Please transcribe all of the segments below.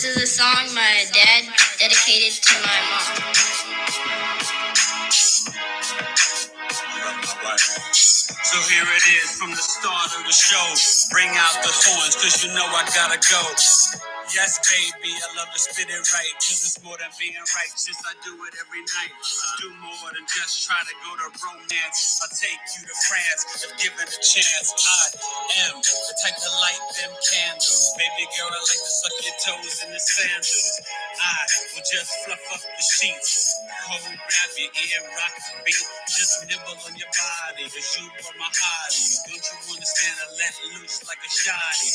is a song my dad dedicated to my mom. Alright. So here it is from the start of the show. Bring out the horns, cause you know I gotta go. Yes, baby, I love to spit it right, cause it's more than being righteous. I do it every night. I do more than just try to go to romance. I'll take you to France if given a chance. I am the type to light them candles. Baby girl, I like to suck your toes in the sandals. I will just fluff up the sheets. Cold grab your ear, rock the beat. Just nibble on your body, cause you are my hottie. Don't you understand? I let loose like a shotty.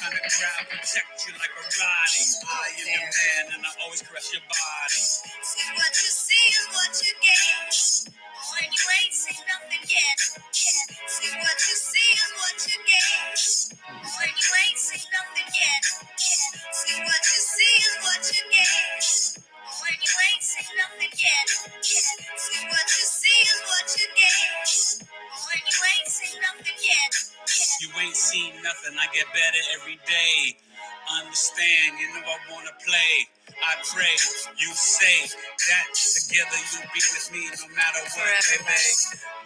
Kinda grab, protect you like a Roddy. I am your man and I always caress your body. See what you see is what you get. When you ain't seen nothing yet. See what you see is what you get. When you ain't seen nothing yet. See what you see is what you get. When you ain't seen nothing yet. See what you see is what you get. When you ain't seen nothing yet. You ain't seen nothing, I get better every day. Understand, you know I wanna play. I pray, you say that together you'll be with me no matter what, baby.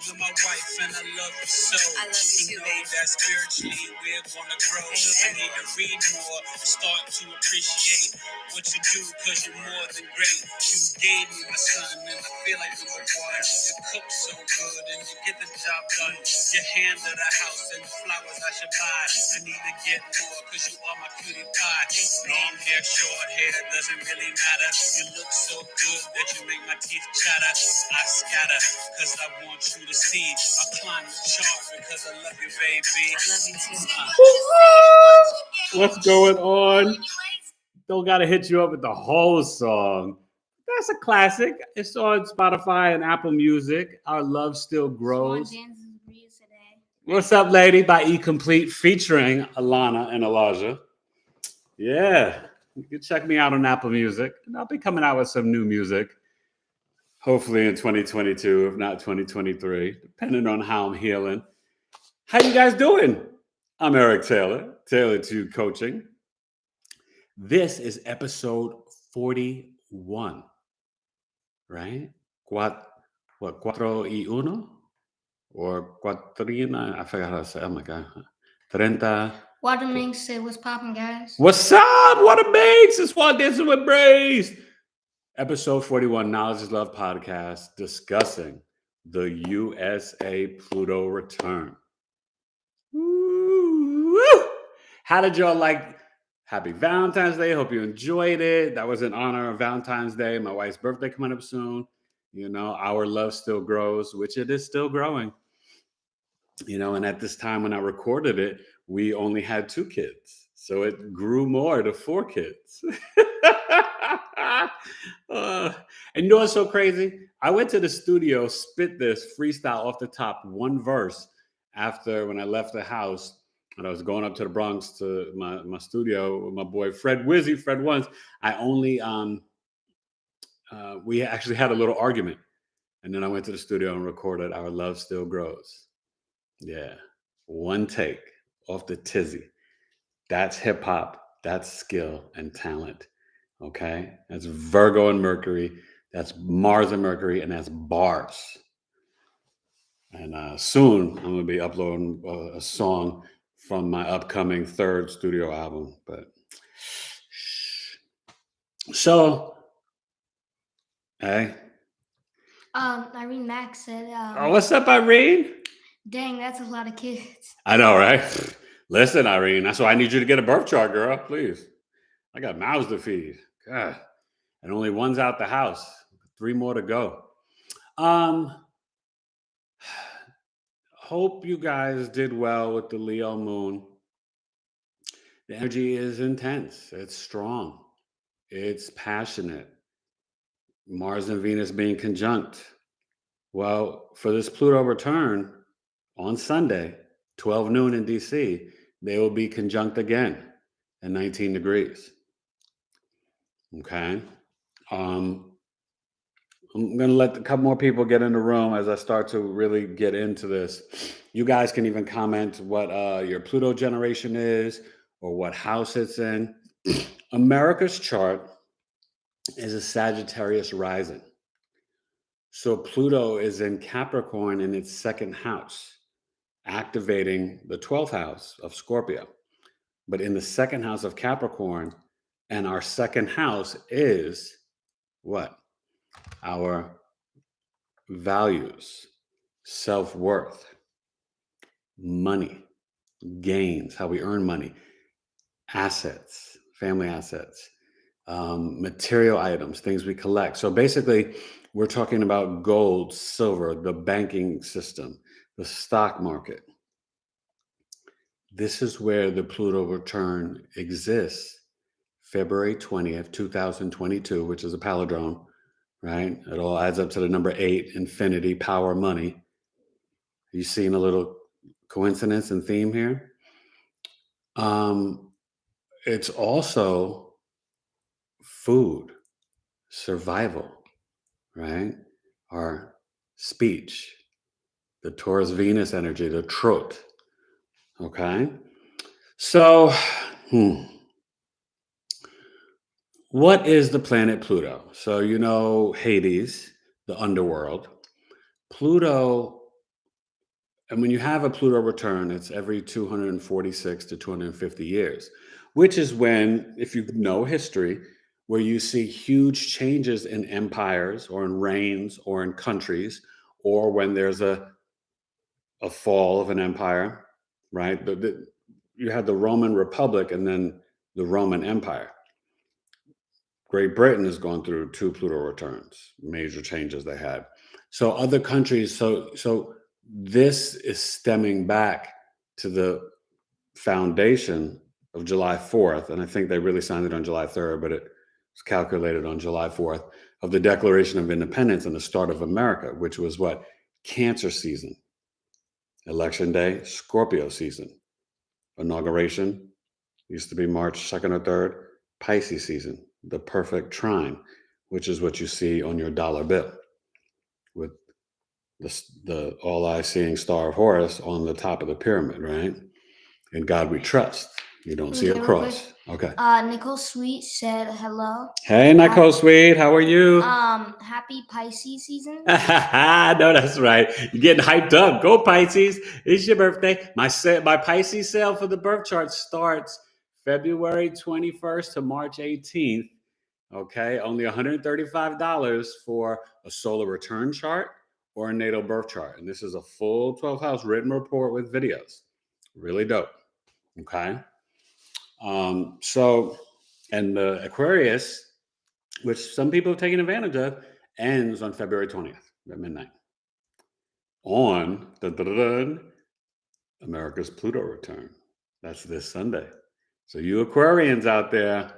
You're my wife and I love you so. I love you too, know babe. that spiritually we're gonna grow. I need to read more and start to appreciate what you do, cause you're more than great. You gave me my son and I feel like you're the one. And you cook so good and you get the job done. You handle the house and the flowers I should buy. I need to get more cause you are my cutie pie. Long hair, short hair, doesn't really matter. You look so good that you make my teeth chatter. I scatter cause I want you to see. I climb the chart because I love you, baby. I love you too. What's going on? Don't gotta hit you up with the whole song. That's a classic. It's on Spotify and Apple Music. Our Love Still Grows. What's up, lady? By E Complete, featuring Alana and Elijah. Yeah, you can check me out on Apple Music. And I'll be coming out with some new music, hopefully in 2022, if not 2023, depending on how I'm healing. How you guys doing? I'm Eric Taylor, Taylored2U Coaching. This is episode 41, right? Cuatro y uno? Or cuatrina? I forgot how to say. Oh my God. 30. Water Minx said, "What's poppin', guys?" What's up? What a Minx? It's Swan Dancing with Brace. Episode 41, Knowledge is Love podcast, discussing the USA Pluto Return. Woo! How did y'all like? Happy Valentine's Day. Hope you enjoyed it. That was in honor of Valentine's Day. My wife's birthday coming up soon. You know, our love still grows, which it is still growing. You know, and at this time when I recorded it, we only had 2 kids. So it grew more to 4 kids. And you know what's so crazy? I went to the studio, spit this freestyle off the top, one verse after when I left the house. And I was going up to the Bronx to my studio with my boy Fred Wizzy, Fred Ones. I only, we actually had a little argument. And then I went to the studio and recorded Our Love Still Grows. Yeah, one take off the tizzy. That's hip hop. That's skill and talent. Okay, that's Virgo and Mercury. That's Mars and Mercury, and that's bars. And soon I'm gonna be uploading a song from my upcoming 3rd studio album. But so, hey. Irene Mack said, Oh, what's up, Irene? "Dang, that's a lot of kids." I know, right? Listen, Irene, that's why I need you to get a birth chart, girl. Please. I got mouths to feed. God. And only one's out the house. 3 more to go. Hope you guys did well with the Leo moon. The energy is intense. It's strong. It's passionate. Mars and Venus being conjunct. Well, for this Pluto return on Sunday, 12 noon in DC, they will be conjunct again at 19 degrees. Okay. I'm going to let a couple more people get in the room as I start to really get into this. You guys can even comment what your Pluto generation is or what house it's in. America's chart is a Sagittarius rising. So Pluto is in Capricorn in its second house, activating the 12th house of Scorpio. But in the second house of Capricorn, and our second house is what? Our values, self-worth, money, gains, how we earn money, assets, family assets, material items, things we collect. So basically, we're talking about gold, silver, the banking system, the stock market. This is where the Pluto return exists, February 20th, 2022, which is a palindrome, right? It all adds up to the number 8, infinity, power, money. You seeing a little coincidence and theme here? It's also food, survival, right? Our speech, the Taurus Venus energy, the trot. Okay. So, what is the planet Pluto? So, you know, Hades, the underworld. Pluto, and when you have a Pluto return, it's every 246 to 250 years, which is when, if you know history, where you see huge changes in empires or in reigns or in countries, or when there's a fall of an empire, right? You had the Roman Republic and then the Roman Empire. Great Britain has gone through 2 Pluto returns, major changes they had. So other countries, so this is stemming back to the foundation of July 4th, and I think they really signed it on July 3rd, but it was calculated on July 4th, of the Declaration of Independence and the start of America, which was what? Cancer season. Election day, Scorpio season. Inauguration used to be March 2nd or 3rd, Pisces season, the perfect trine, which is what you see on your dollar bill with the all-eye-seeing star of Horus on the top of the pyramid, right? In God we trust. You don't see a cross. Okay. Nicole Sweet said hello. Hey, Nicole Sweet, how are you? Happy Pisces season. No, that's right. You're getting hyped up. Go Pisces. It's your birthday. My Pisces sale for the birth chart starts February 21st to March 18th. Okay, only $135 for a solar return chart or a natal birth chart. And this is a full 12 house written report with videos. Really dope. Okay. And the Aquarius, which some people have taken advantage of, ends on February 20th at midnight. On America's Pluto return. That's this Sunday. So you Aquarians out there,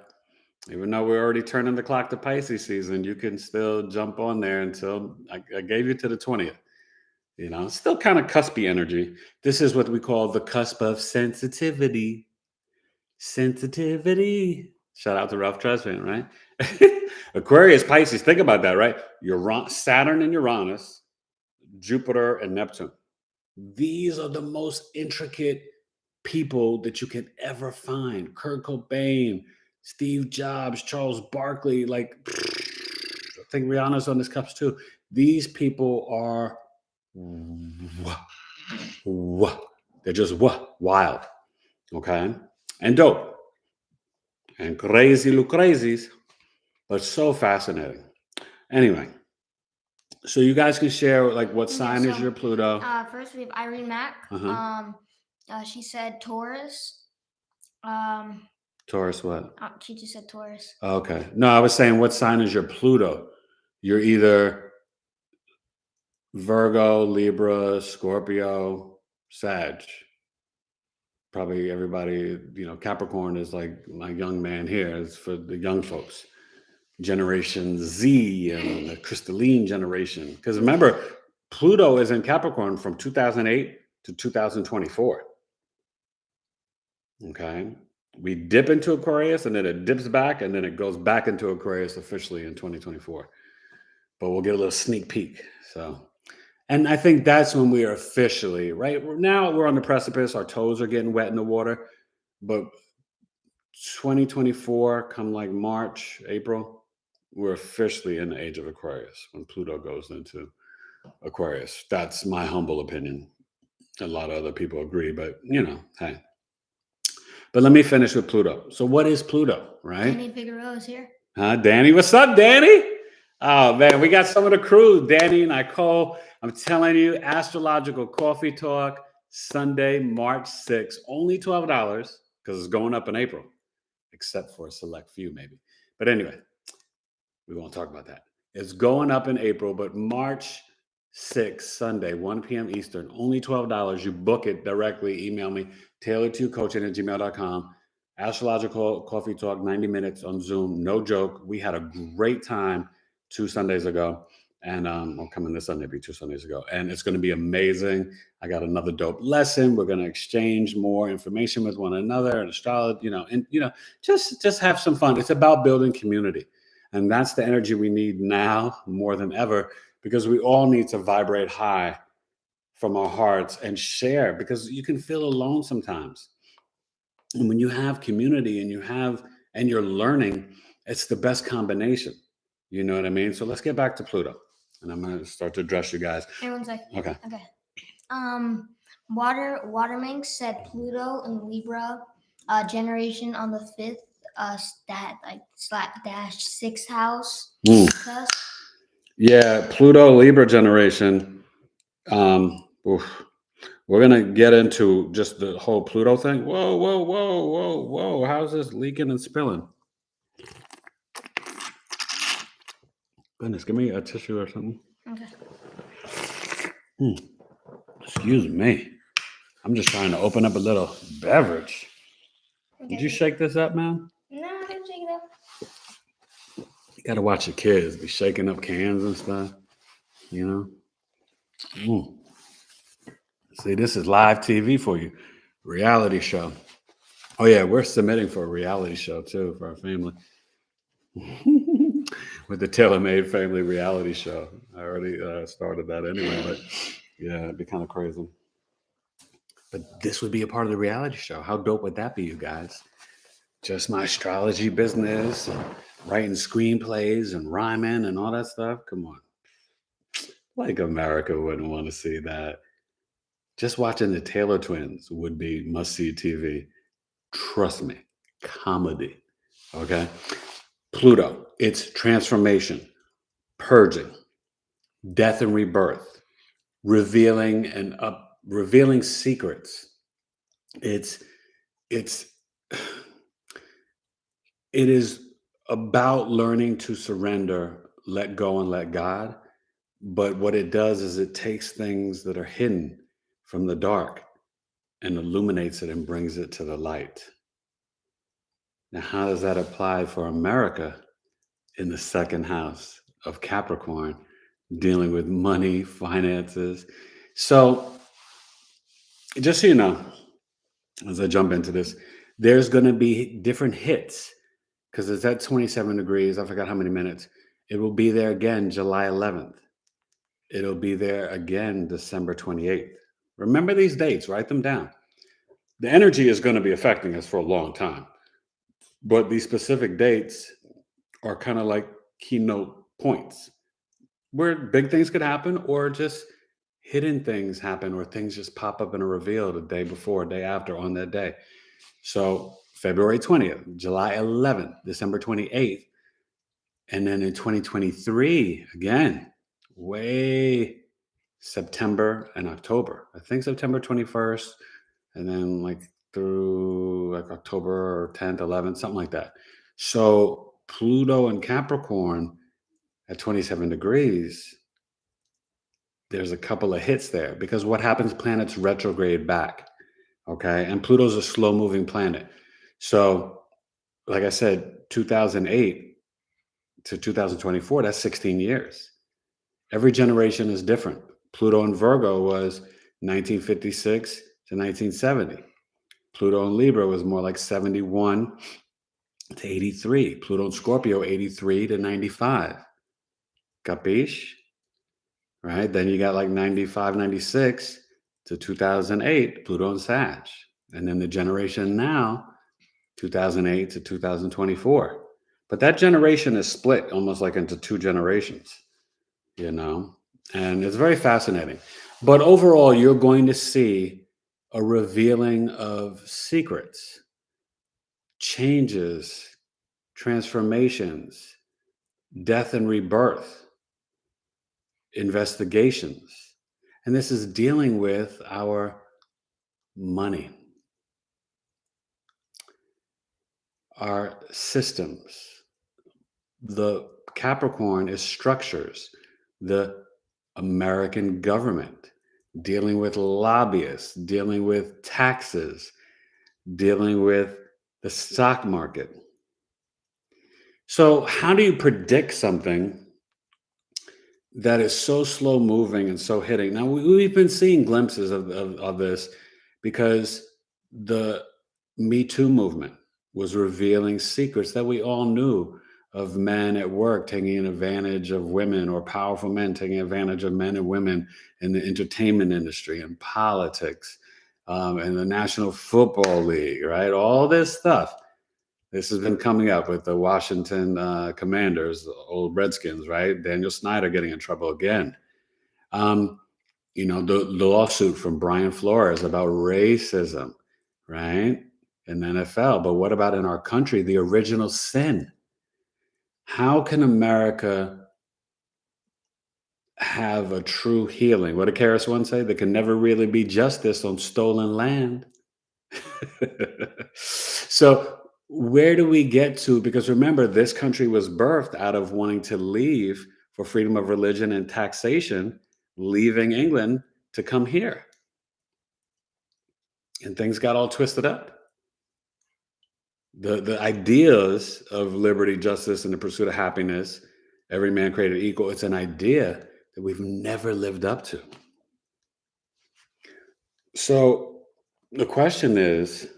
even though we're already turning the clock to Pisces season, you can still jump on there until I gave you to the 20th. You know, still kind of cuspy energy. This is what we call the cusp of sensitivity. Sensitivity. Shout out to Ralph Tresvant, right? Aquarius, Pisces, think about that, right? Saturn and Uranus, Jupiter and Neptune. These are the most intricate people that you can ever find. Kurt Cobain, Steve Jobs, Charles Barkley, like, I think Rihanna's on this cusp too. These people are, they're just wild, okay? And dope. And crazy, crazies, but so fascinating. Anyway, so you guys can share like what sign is your Pluto? First we have Irene Mack. She said Taurus. Taurus what? She just said Taurus. Okay. No, I was saying what sign is your Pluto? You're either Virgo, Libra, Scorpio, Sag. Probably everybody, you know, Capricorn is like my young man here. It's for the young folks. Generation Z and the crystalline generation. Because remember, Pluto is in Capricorn from 2008 to 2024. Okay. We dip into Aquarius and then it dips back and then it goes back into Aquarius officially in 2024. But we'll get a little sneak peek. So, and I think that's when we are officially, right? Now we're on the precipice. Our toes are getting wet in the water. But 2024, come like March, April, we're officially in the age of Aquarius when Pluto goes into Aquarius. That's my humble opinion. A lot of other people agree, but hey. But let me finish with Pluto. So what is Pluto, right? Danny Figueroa is here. Danny? What's up, Danny? Oh, man, we got some of the crew. Danny, Nicole. I'm telling you, Astrological Coffee Talk, Sunday, March 6th. Only $12 because it's going up in April, except for a select few, maybe. But anyway, we won't talk about that. It's going up in April, but March 6th, Sunday, 1 p.m. Eastern, only $12. You book it directly. Email me, Taylored2U Coaching@gmail.com. Astrological Coffee Talk, 90 minutes on Zoom. No joke. We had a great time 2 Sundays ago. And coming this Sunday, be 2 Sundays ago. And it's going to be amazing. I got another dope lesson. We're going to exchange more information with one another and astrology, just have some fun. It's about building community. And that's the energy we need now more than ever, because we all need to vibrate high from our hearts and share, because you can feel alone sometimes. And when you have community and you're learning, it's the best combination. You know what I mean? So let's get back to Pluto. And I'm going to start to address you guys. Hey, 1 second. Okay. Watermank said Pluto in Libra generation on the 5th /6th house. Yeah, Pluto Libra generation. We're gonna get into just the whole Pluto thing. Whoa! How's this leaking and spilling? Goodness, give me a tissue or something. Okay. Excuse me. I'm just trying to open up a little beverage. Okay. Did you shake this up, man? No, I didn't shake it up. You gotta watch your kids be shaking up cans and stuff. See, this is live TV for you. Reality show. Oh yeah, we're submitting for a reality show too for our family. With the Tailor-Made Family reality show. I already started that anyway, but yeah, it'd be kind of crazy. But this would be a part of the reality show. How dope would that be, you guys? Just my astrology business, writing screenplays and rhyming and all that stuff. Come on. Like America wouldn't want to see that. Just watching the Taylor twins would be must-see TV. Trust me. Comedy. Okay? Pluto, it's transformation, purging, death and rebirth, revealing secrets. It is about learning to surrender, let go, and let God. But what it does is it takes things that are hidden from the dark and illuminates it and brings it to the light. Now, how does that apply for America in the 2nd house of Capricorn, dealing with money, finances? So, just so you know, as I jump into this, there's going to be different hits because it's at 27 degrees. I forgot how many minutes. It will be there again July 11th. It'll be there again December 28th. Remember these dates, write them down. The energy is going to be affecting us for a long time. But these specific dates are kind of like keynote points where big things could happen or just hidden things happen or things just pop up in a reveal the day before, day after on that day. So February 20th, July 11th, December 28th. And then in 2023, again, way September and October. I think September 21st and then like through like October 10th, 11th, something like that. So Pluto and Capricorn at 27 degrees, there's a couple of hits there because what happens, planets retrograde back, okay? And Pluto's a slow-moving planet. So like I said, 2008 to 2024, that's 16 years. Every generation is different. Pluto in Virgo was 1956 to 1970. Pluto in Libra was more like 71 to 83. Pluto in Scorpio, 83 to 95. Capiche? Right? Then you got like 95, 96 to 2008, Pluto in Sag. And then the generation now 2008 to 2024. But that generation is split almost like into two generations, and it's very fascinating. But overall, you're going to see a revealing of secrets, changes, transformations, death and rebirth, investigations. And this is dealing with our money, our systems. The Capricorn is structures, the American government, dealing with lobbyists, dealing with taxes, dealing with the stock market. So, how do you predict something that is so slow moving and so hitting? Now, we've been seeing glimpses of this because the Me Too movement was revealing secrets that we all knew of men at work taking advantage of women, or powerful men taking advantage of men and women in the entertainment industry and politics, and the National Football League, right? All this stuff. This has been coming up with the Washington Commanders, the old Redskins, right? Daniel Snyder getting in trouble again. The lawsuit from Brian Flores about racism, right? In the NFL. But what about in our country, the original sin? How can America have a true healing? What did Karis once say? There can never really be justice on stolen land. So where do we get to? Because remember, this country was birthed out of wanting to leave for freedom of religion and taxation, leaving England to come here. And things got all twisted up. The ideas of liberty, justice, and the pursuit of happiness, every man created equal, it's an idea that we've never lived up to. So the question is,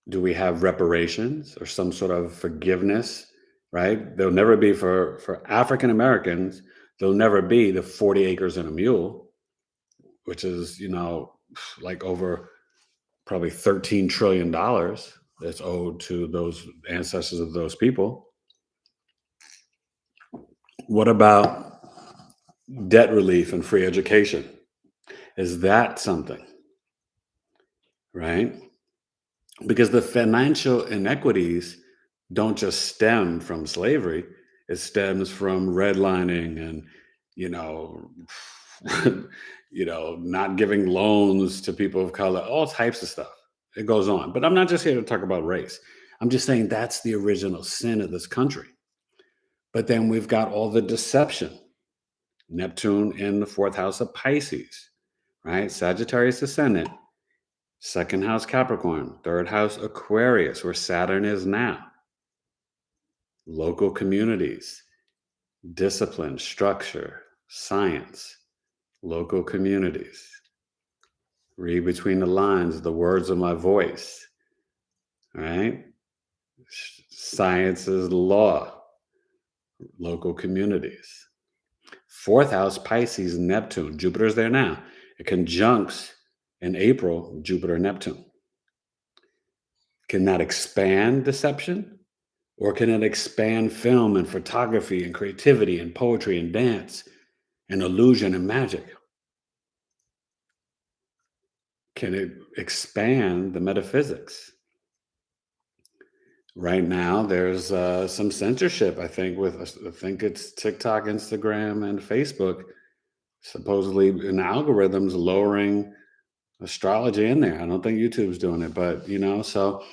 do we have reparations or some sort of forgiveness, right? There'll never be for African Americans, there'll never be the 40 acres and a mule, which is, like over probably $13 trillion that's owed to those ancestors of those people. What about debt relief and free education? Is that something, right? Because the financial inequities don't just stem from slavery. It stems from redlining and, not giving loans to people of color, all types of stuff. It goes on. But I'm not just here to talk about race. I'm just saying that's the original sin of this country. But then we've got all the deception. Neptune in the fourth house of Pisces, right? Sagittarius ascendant, second house Capricorn, third house Aquarius, where Saturn is now. Local communities, discipline, structure, science, local communities. Read between the lines, the words of my voice, right? Science is law, local communities. Fourth house, Pisces, Neptune. Jupiter's there now. It conjuncts in April, Jupiter, Neptune. Can that expand deception? Or can it expand film and photography and creativity and poetry and dance and illusion and magic? Can it expand the metaphysics? Right now, there's some censorship, I think it's TikTok, Instagram, and Facebook, supposedly in algorithms lowering astrology in there. I don't think YouTube's doing it, but so,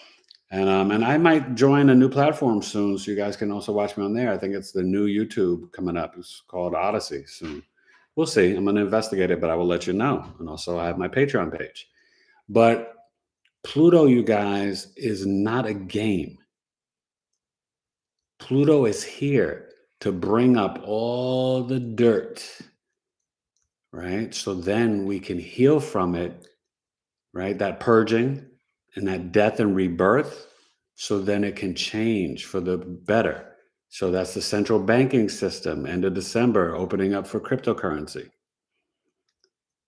and I might join a new platform soon, so you guys can also watch me on there. I think it's the new YouTube coming up. It's called Odyssey soon. We'll see. I'm going to investigate it, but I will let you know. And also, I have my Patreon page. But Pluto, you guys, is not a game. Pluto is here to bring up all the dirt, right? So then we can heal from it, right? That purging and that death and rebirth. So then it can change for the better. So that's the central banking system, end of December, opening up for cryptocurrency.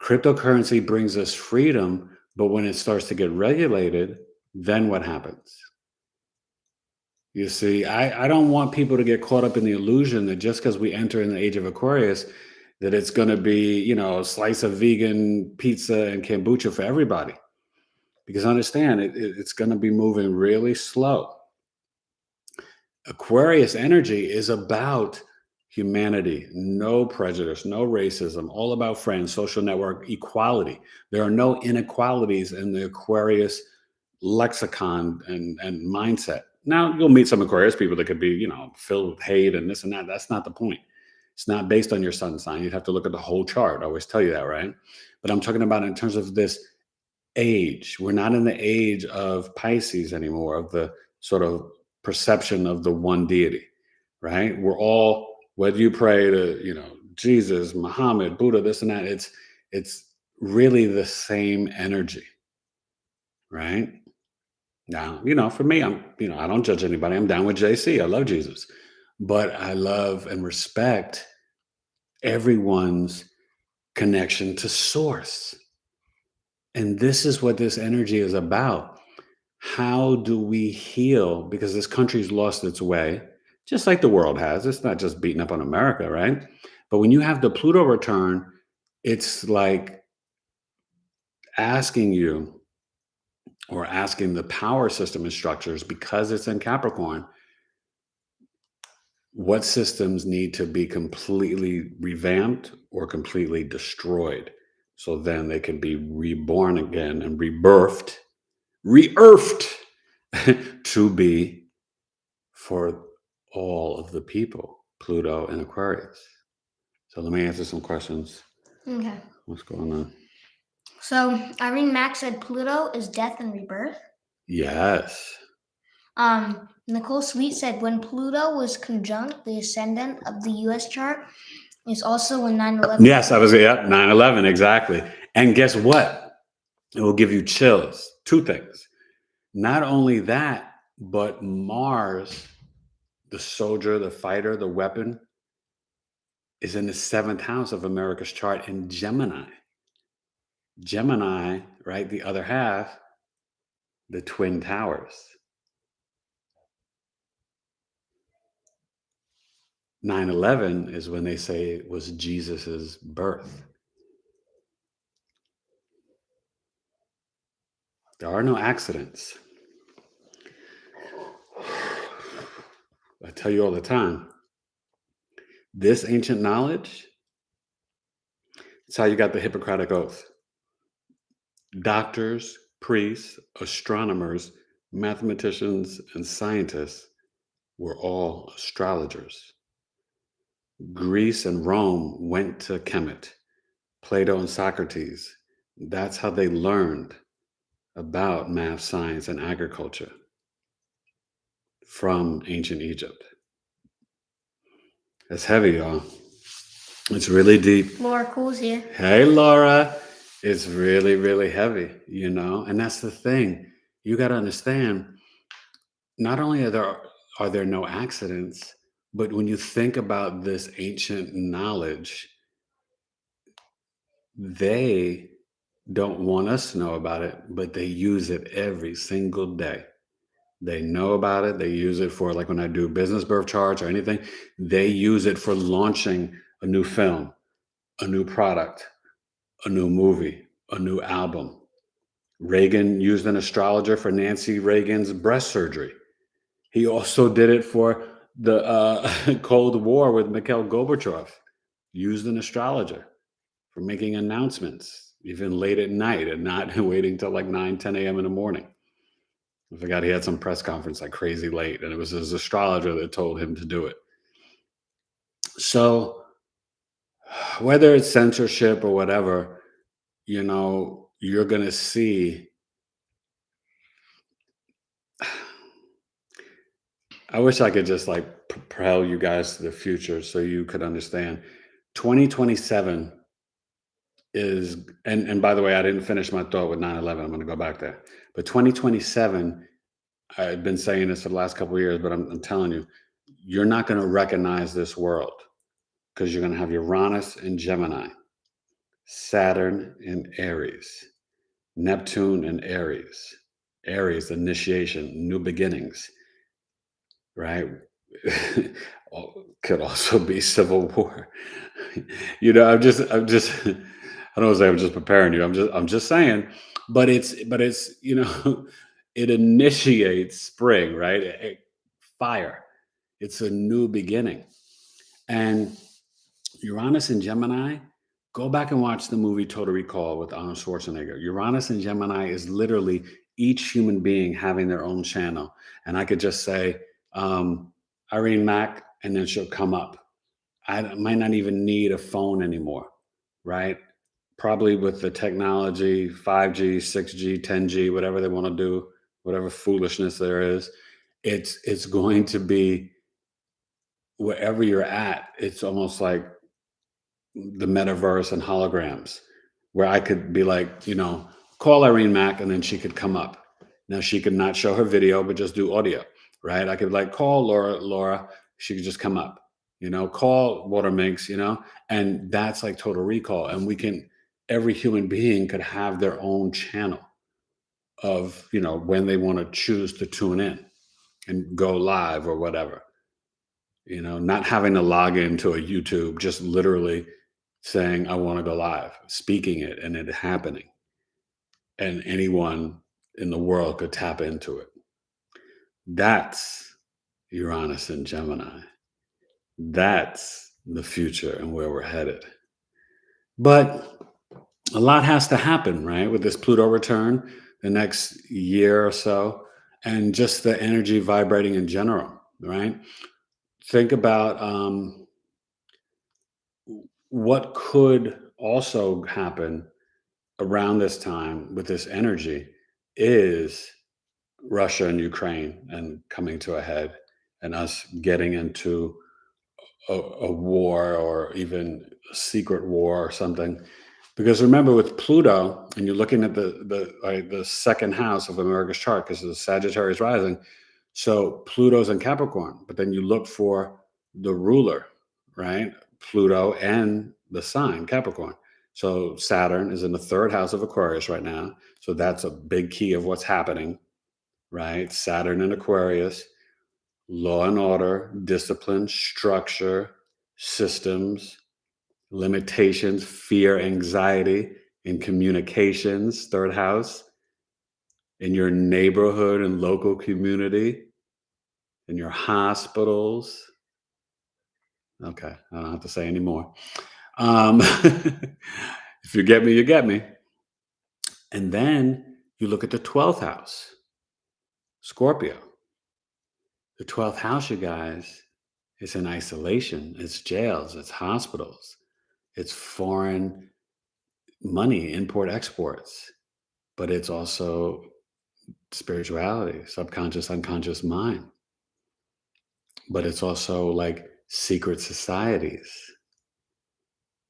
Cryptocurrency brings us freedom, but when it starts to get regulated, then what happens? You see, I don't want people to get caught up in the illusion that just because we enter in the age of Aquarius, that it's going to be, a slice of vegan pizza and kombucha for everybody. Because understand, it's going to be moving really slow. Aquarius energy is about humanity, no prejudice, no racism, all about friends, social network, equality. There are no inequalities in the Aquarius lexicon and mindset. Now, you'll meet some Aquarius people that could be, filled with hate and this and that. That's not the point. It's not based on your sun sign. You'd have to look at the whole chart. I always tell you that, right? But I'm talking about in terms of this age. We're not in the age of Pisces anymore, of the sort of perception of the one deity, right? We're all, whether you pray to, Jesus, Muhammad, Buddha, this and that, it's really the same energy, right? Now, for me, I don't judge anybody. I'm down with JC. I love Jesus, but I love and respect everyone's connection to source. And this is what this energy is about. How do we heal? Because this country's lost its way, just like the world has. It's not just beating up on America, right? But when you have the Pluto return, it's like asking you, or asking the power system and structures, because it's in Capricorn, what systems need to be completely revamped or completely destroyed, so then they can be reborn again and re-earthed to be for all of the people, Pluto and Aquarius. So let me answer some questions. Okay. What's going on? So Irene Mack said Pluto is death and rebirth. Yes. Nicole Sweet said when Pluto was conjunct the ascendant of the US chart is also when 9/11. Yes, 9/11, exactly. And guess what? It will give you chills. Two things. Not only that, but Mars, the soldier, the fighter, the weapon, is in the 7th house of America's chart in Gemini. Gemini, right? The other half, the Twin Towers. 9/11 is when they say it was Jesus's birth. There are no accidents. I tell you all the time, this ancient knowledge, it's how you got the Hippocratic Oath. Doctors, priests, astronomers, mathematicians, and scientists were all astrologers. Greece and Rome went to Kemet, Plato and Socrates. That's how they learned about math, science, and agriculture from ancient Egypt. That's heavy, y'all. It's really deep. Laura Cool's here. Hey, Laura. It's really, really heavy, And that's the thing. You got to understand, not only are there no accidents, but when you think about this ancient knowledge, they don't want us to know about it, but they use it every single day. They know about it. They use it for, like when I do business birth charts or anything, they use it for launching a new film, a new product, a new movie, a new album. Reagan used an astrologer for Nancy Reagan's breast surgery. He also did it for the Cold War with Mikhail Gorbachev. Used an astrologer for making announcements, even late at night and not waiting till like 9, 10 a.m. in the morning. I forgot he had some press conference like crazy late, and it was his astrologer that told him to do it. So whether it's censorship or whatever, you're going to see. I wish I could just like propel you guys to the future so you could understand. 2027 is, and by the way, I didn't finish my thought with 9/11. I'm going to go back there. But 2027, I've been saying this for the last couple of years, but I'm telling you, you're not going to recognize this world because you're going to have Uranus in Gemini, Saturn in Aries, Neptune in Aries, Aries, initiation, new beginnings, right? Could also be civil war. I'm just I don't want to say I'm just preparing you. I'm just saying, but it's it initiates spring, right? Fire. It's a new beginning. And Uranus and Gemini, go back and watch the movie Total Recall with Arnold Schwarzenegger. Uranus and Gemini is literally each human being having their own channel. And I could just say, Irene Mack, and then she'll come up. I might not even need a phone anymore, right? Probably with the technology, 5G, 6G, 10G, whatever they want to do, whatever foolishness there is, it's going to be wherever you're at. It's almost like the metaverse and holograms, where I could be like, call Irene Mack, and then she could come up. Now she could not show her video, but just do audio, right? I could like call Laura, she could just come up, call Water Minx, and that's like Total Recall. And every human being could have their own channel of, when they want to choose to tune in and go live or whatever, not having to log into a YouTube, just literally saying, I want to go live, speaking it, and it happening. And anyone in the world could tap into it. That's Uranus and Gemini. That's the future and where we're headed. But a lot has to happen, right? With this Pluto return, the next year or so, and just the energy vibrating in general, right? Think about what could also happen around this time with this energy is Russia and Ukraine and coming to a head, and us getting into a war, or even a secret war or something. Because remember, with Pluto, and you're looking at the second house of America's chart, because it's Sagittarius rising, so Pluto's in Capricorn, but then you look for the ruler, right? Pluto and the sign Capricorn. So Saturn is in the third house of Aquarius right now. So that's a big key of what's happening, right? Saturn in Aquarius, law and order, discipline, structure, systems, limitations, fear, anxiety in communications, third house, in your neighborhood and local community, in your hospitals. Okay, I don't have to say anymore. If you get me, you get me. And then you look at the 12th house, Scorpio. The 12th house, you guys, is in isolation. It's jails, it's hospitals, it's foreign money, import, exports. But it's also spirituality, subconscious, unconscious mind. But it's also like secret societies,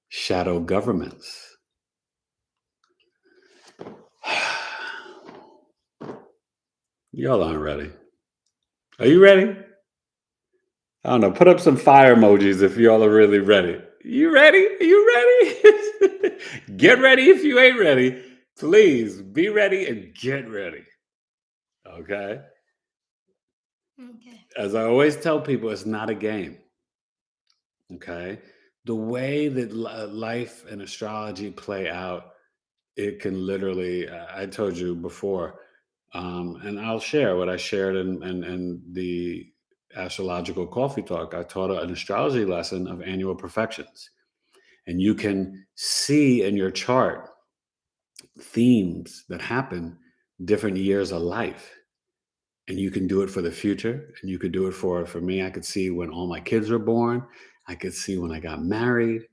shadow governments. Y'all aren't ready. Are you ready? I don't know. Put up some fire emojis if y'all are really ready. You ready? Are you ready? Get ready if you ain't ready. Please be ready and get ready. Okay? Okay. As I always tell people, it's not a game. Okay? The way that life and astrology play out, it can literally, I told you before, and I'll share what I shared in the astrological coffee talk. I taught an astrology lesson of annual perfections. And you can see in your chart themes that happen different years of life. And you can do it for the future. And you could do it for me. I could see when all my kids were born. I could see when I got married.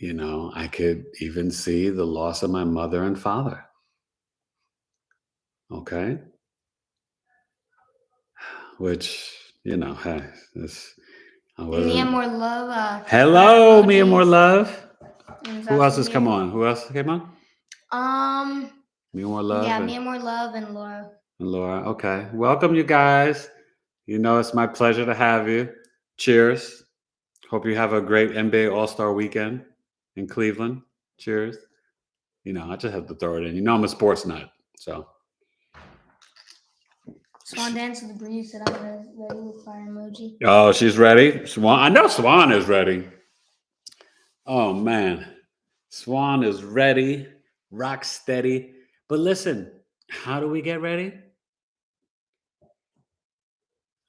I could even see the loss of my mother and father. Okay. Which, hey, this. Me and more love. Hello, me and more love. Who else has come on? Who else came on? Me and more love. Yeah, me and more love and Laura. And Laura. Okay. Welcome, you guys. It's my pleasure to have you. Cheers. Hope you have a great NBA All-Star weekend in Cleveland. Cheers. I just have to throw it in. I'm a sports nut. So Swan dance with the breeze that I'm ready with fire emoji. Oh, she's ready. Swan. I know Swan is ready. Oh man, Swan is ready, rock steady. But listen, how do we get ready?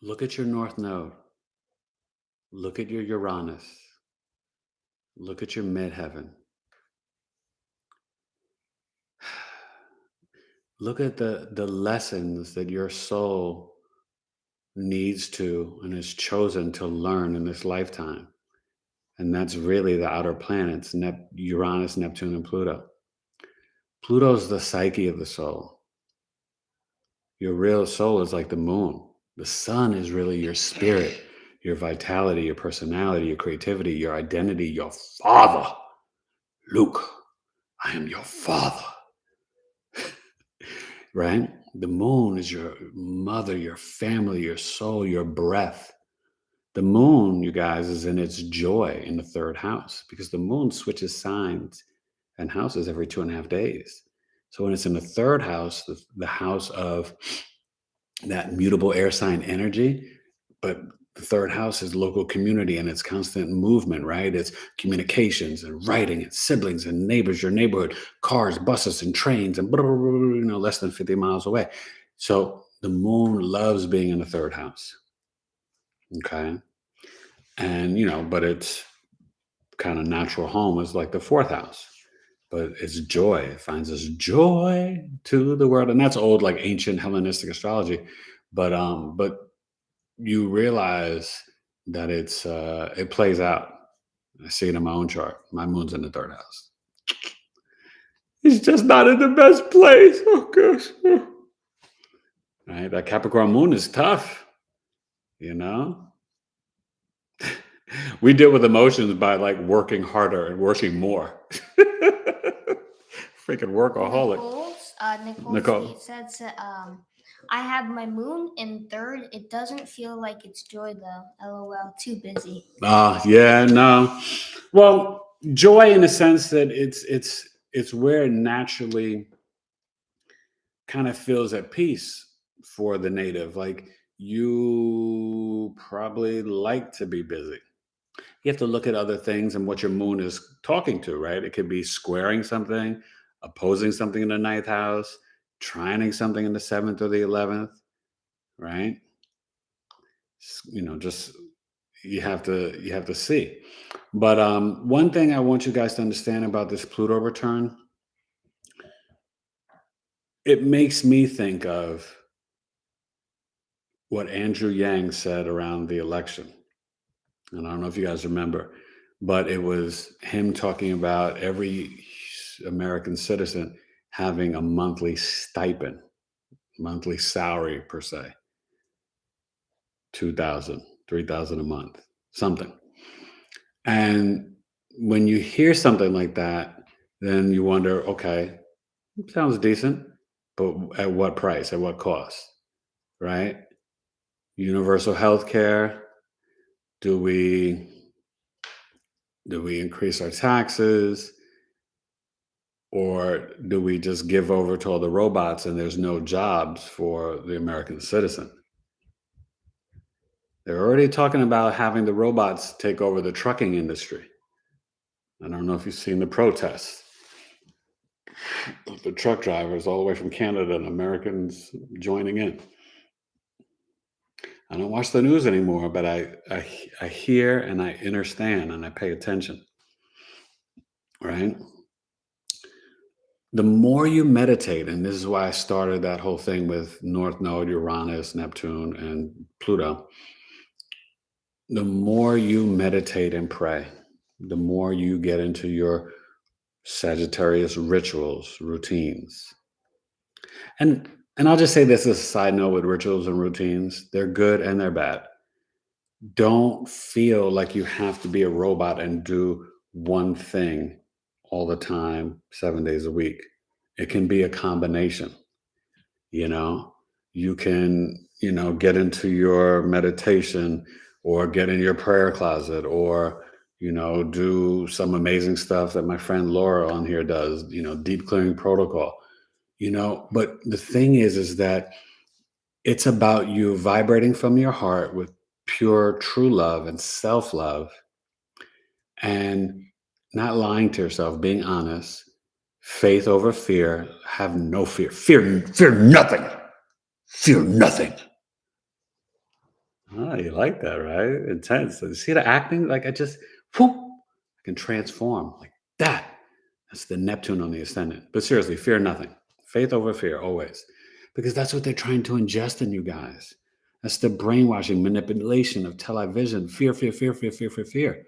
Look at your North Node. Look at your Uranus. Look at your midheaven. Look at the lessons that your soul needs to and has chosen to learn in this lifetime. And that's really the outer planets, Uranus, Neptune, and Pluto. Pluto's the psyche of the soul. Your real soul is like the moon. The sun is really your spirit, your vitality, your personality, your creativity, your identity, your father. Luke, I am your father. Right? The moon is your mother, your family, your soul, your breath. The moon, you guys, is in its joy in the third house because the moon switches signs and houses every 2.5 days. So when it's in the third house, the house of that mutable air sign energy, but the third house is local community and it's constant movement, right? It's communications and writing and siblings and neighbors, your neighborhood, cars, buses, and trains, and less than 50 miles away. So the moon loves being in the third house. Okay. And, but its kind of natural home is like the fourth house. But it's joy. It finds us joy to the world. And that's old, like ancient Hellenistic astrology. But you realize that it plays out. I see it in my own chart. My moon's in the third house. It's just not in the best place. Oh gosh. Right? That Capricorn moon is tough. We deal with emotions by like working harder and working more. Freaking workaholic. Nicole says, I have my moon in third. It doesn't feel like it's joy though. LOL, too busy. Yeah, no. Well, joy in the sense that it's where it naturally kind of feels at peace for the native. Like you probably like to be busy. You have to look at other things and what your moon is talking to, right? It could be squaring something, opposing something in the ninth house, trining something in the 7th or the 11th, right? Just you have to see. But one thing I want you guys to understand about this Pluto return, it makes me think of what Andrew Yang said around the election. And I don't know if you guys remember, but it was him talking about every American citizen having a monthly stipend, monthly salary per se, $2,000, $3,000 a month, something. And when you hear something like that, then you wonder, okay, sounds decent, but at what price, at what cost, right? Universal health care. Do we increase our taxes? Or do we just give over to all the robots and there's no jobs for the American citizen? They're already talking about having the robots take over the trucking industry. I don't know if you've seen the protests. The truck drivers all the way from Canada and Americans joining in. I don't watch the news anymore, but I hear and I understand and I pay attention, right? The more you meditate, and this is why I started that whole thing with North Node, Uranus, Neptune, and Pluto, the more you meditate and pray, the more you get into your Sagittarius rituals, routines. And I'll just say this as a side note with rituals and routines. They're good and they're bad. Don't feel like you have to be a robot and do one thing all the time, 7 days a week. It can be a combination. You can, get into your meditation or get in your prayer closet or, do some amazing stuff that my friend Laura on here does, deep clearing protocol, but the thing is that It's about you vibrating from your heart with pure, true love and self-love, and not lying to yourself, being honest, faith over fear, have no fear. Fear nothing. Fear nothing. Oh, you like that, right? Intense. You see the acting? Like I can transform like that. That's the Neptune on the ascendant. But seriously, fear nothing. Faith over fear, always. Because that's what they're trying to ingest in you guys. That's the brainwashing, manipulation of television. Fear, fear, fear, fear, fear, fear, fear.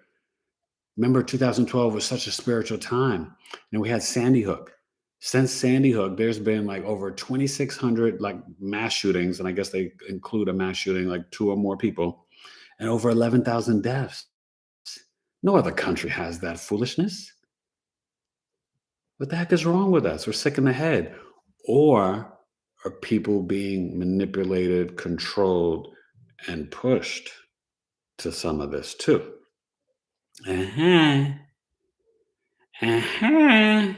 Remember, 2012 was such a spiritual time. And we had Sandy Hook. Since Sandy Hook, there's been like over 2,600 like mass shootings, and I guess they include a mass shooting like 2 or more people, and over 11,000 deaths. No other country has that foolishness. What the heck is wrong with us? We're sick in the head. Or are people being manipulated, controlled, and pushed to some of this too? Uh-huh. Uh-huh.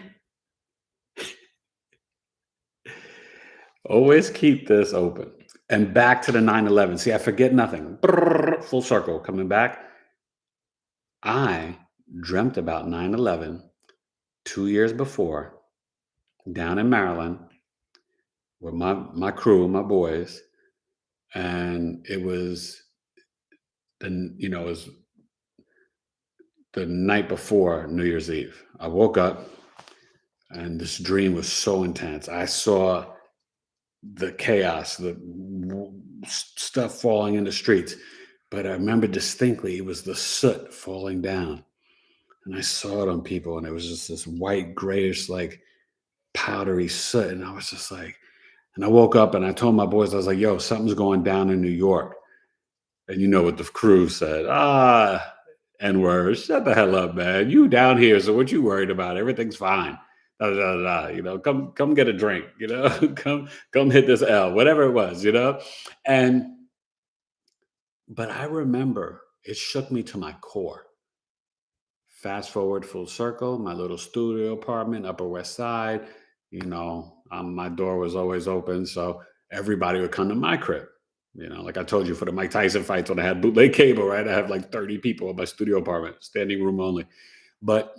Always keep this open. And back to the 9/11. See, I forget nothing. Brrr, full circle. Coming back. I dreamt about 9/11 2 years before down in Maryland with my crew, my boys. And it was it was the night before New Year's Eve. I woke up and this dream was so intense. I saw the chaos, the stuff falling in the streets. But I remember distinctly it was the soot falling down. And I saw it on people, and it was just this white, grayish, like powdery soot. And I was just like, and I woke up and I told my boys, I was like, yo, something's going down in New York. And you know what the crew said? N-word, shut the hell up, man. You down here, so what you worried about? Everything's fine. Da, da, da, da. Come get a drink, come hit this L, whatever it was, But I remember it shook me to my core. Fast forward full circle, my little studio apartment, Upper West Side. My door was always open, so everybody would come to my crib. Like I told you, for the Mike Tyson fights when I had bootleg cable, right? I have like 30 people in my studio apartment, standing room only. But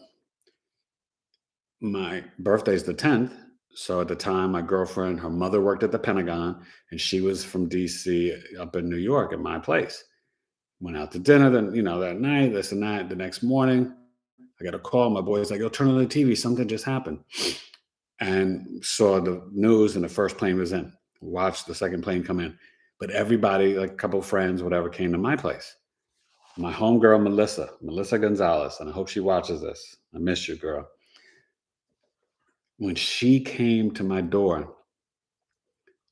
my birthday's the 10th. So at the time, my girlfriend, her mother worked at the Pentagon, and she was from DC up in New York at my place. Went out to dinner, then, that night, this and that. The next morning, I got a call. My boy's like, yo, turn on the TV. Something just happened. And saw the news, and the first plane was in. Watched the second plane come in. But everybody, like a couple friends, whatever, came to my place. My homegirl, Melissa Gonzalez, and I hope she watches this. I miss you, girl. When she came to my door,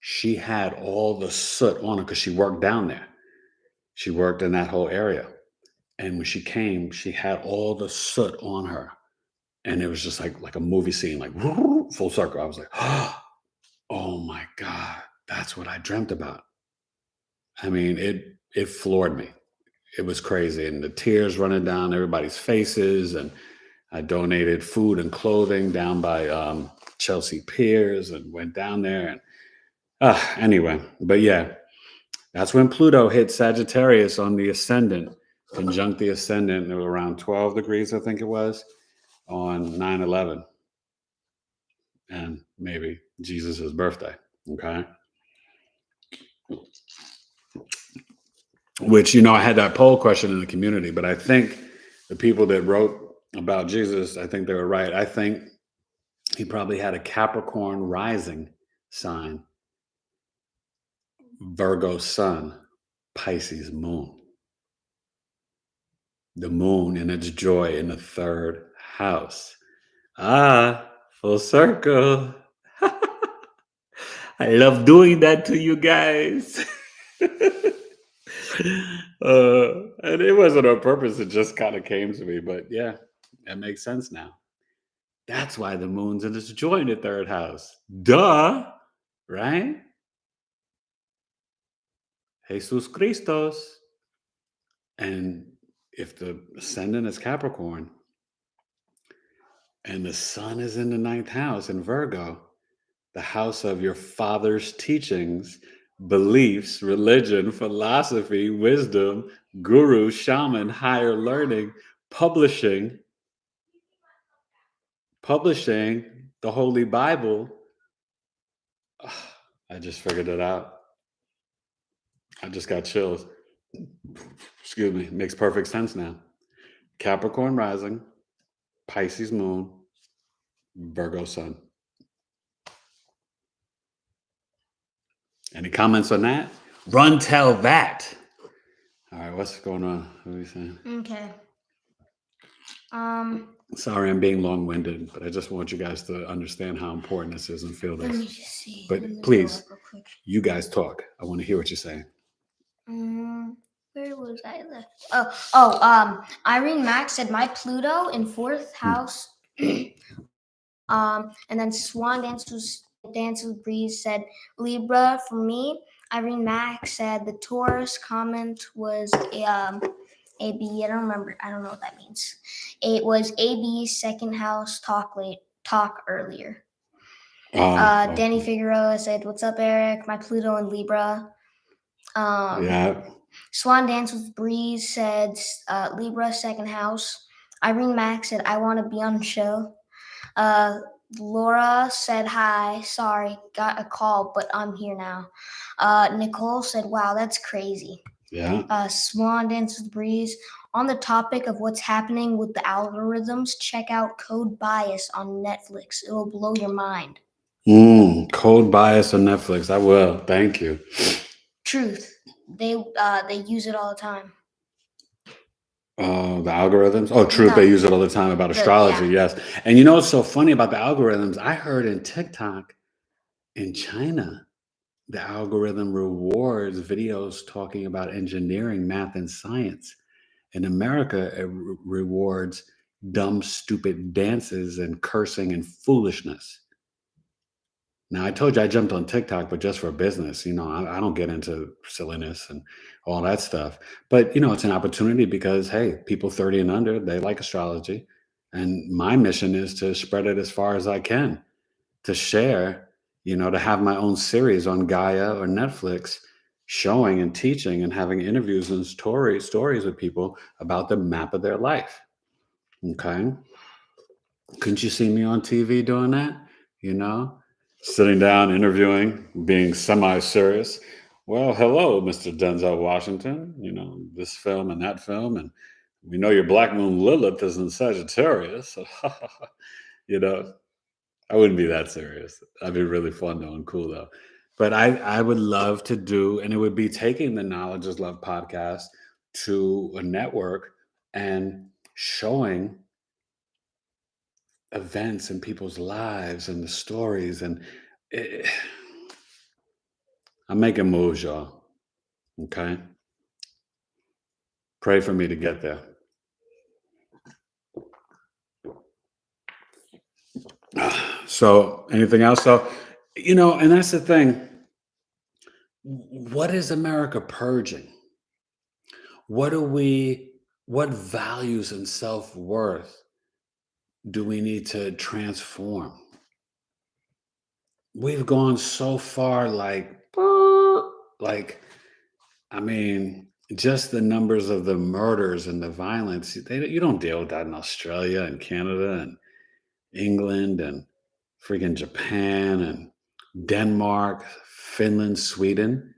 she had all the soot on her because she worked down there. She worked in that whole area. And when she came, she had all the soot on her. And it was just like a movie scene, like full circle. I was like, oh my God, that's what I dreamt about. I mean, it floored me. It was crazy. And the tears running down everybody's faces. And I donated food and clothing down by Chelsea Piers and went down there. And anyway, but yeah, that's when Pluto hit Sagittarius on the ascendant, conjunct the ascendant. It was around 12 degrees, I think it was, on 9/11. And maybe Jesus' birthday. Okay. Which, I had that poll question in the community, but I think the people that wrote about Jesus, I think they were right. I think he probably had a Capricorn rising sign, Virgo sun, Pisces moon. The moon in its joy in the third house. Full circle. I love doing that to you guys. And it wasn't on purpose. It just kind of came to me. But yeah, that makes sense now. That's why the moon's in its joy in the third house. Duh. Right? Jesus Christos. And if the ascendant is Capricorn and the sun is in the ninth house in Virgo, the house of your father's teachings, beliefs, religion, philosophy, wisdom, guru, shaman, higher learning, publishing, the Holy Bible. I just figured it out. I just got chills. Excuse me. Makes perfect sense now. Capricorn rising, Pisces moon, Virgo sun. Any comments on that? Run, tell that. All right, what's going on? What are you saying? Okay. Sorry, I'm being long-winded, but I just want you guys to understand how important this is and feel Let me this. just see. But Let me please, go up real quick. you guys talk. I want to hear what you're saying. Where was I left? Irene Mack said my Pluto in 4th house. And then Swan Dance with Breeze said Libra for me. Irene Mack said the Taurus comment was AB. I don't remember. I don't know what that means. It was AB 2nd house talk earlier. Danny Figueroa said, "What's up, Eric? My Pluto in Libra." Yeah. Swan Dance with Breeze said Libra 2nd house. Irene Mack said, "I want to be on the show." Laura said, "Hi, sorry, got a call, but I'm here now." Nicole said, "Wow, that's crazy." Yeah. Swan Dance with Breeze. On the topic of what's happening with the algorithms, check out Code Bias on Netflix. It will blow your mind. Code Bias on Netflix. I will. Thank you. Truth. They use it all the time. The algorithms? Oh, truth. They use it all the time about astrology. Yes. And you know what's so funny about the algorithms? I heard in TikTok in China, the algorithm rewards videos talking about engineering, math, and science. In America, it rewards dumb, stupid dances and cursing and foolishness. Now, I told you I jumped on TikTok, but just for business. I don't get into silliness and all that stuff. But, it's an opportunity because, hey, people 30 and under, they like astrology. And my mission is to spread it as far as I can, to share, to have my own series on Gaia or Netflix, showing and teaching and having interviews and stories with people about the map of their life. Okay. Couldn't you see me on TV doing that? Sitting down, interviewing, being semi-serious. Well, hello, Mr. Denzel Washington. This film and that film. And we know your Black Moon Lilith is in Sagittarius. I wouldn't be that serious. That'd be really fun though and cool though. But I would love to do, and it would be taking the Knowledge is Love podcast to a network and showing events in people's lives and the stories. And I'm making moves, y'all. Okay? Pray for me to get there. So, anything else? So, and that's the thing. What is America purging? What values and self-worth do we need to transform? We've gone so far, just the numbers of the murders and the violence. You don't deal with that in Australia and Canada and England and freaking Japan and Denmark, Finland, Sweden.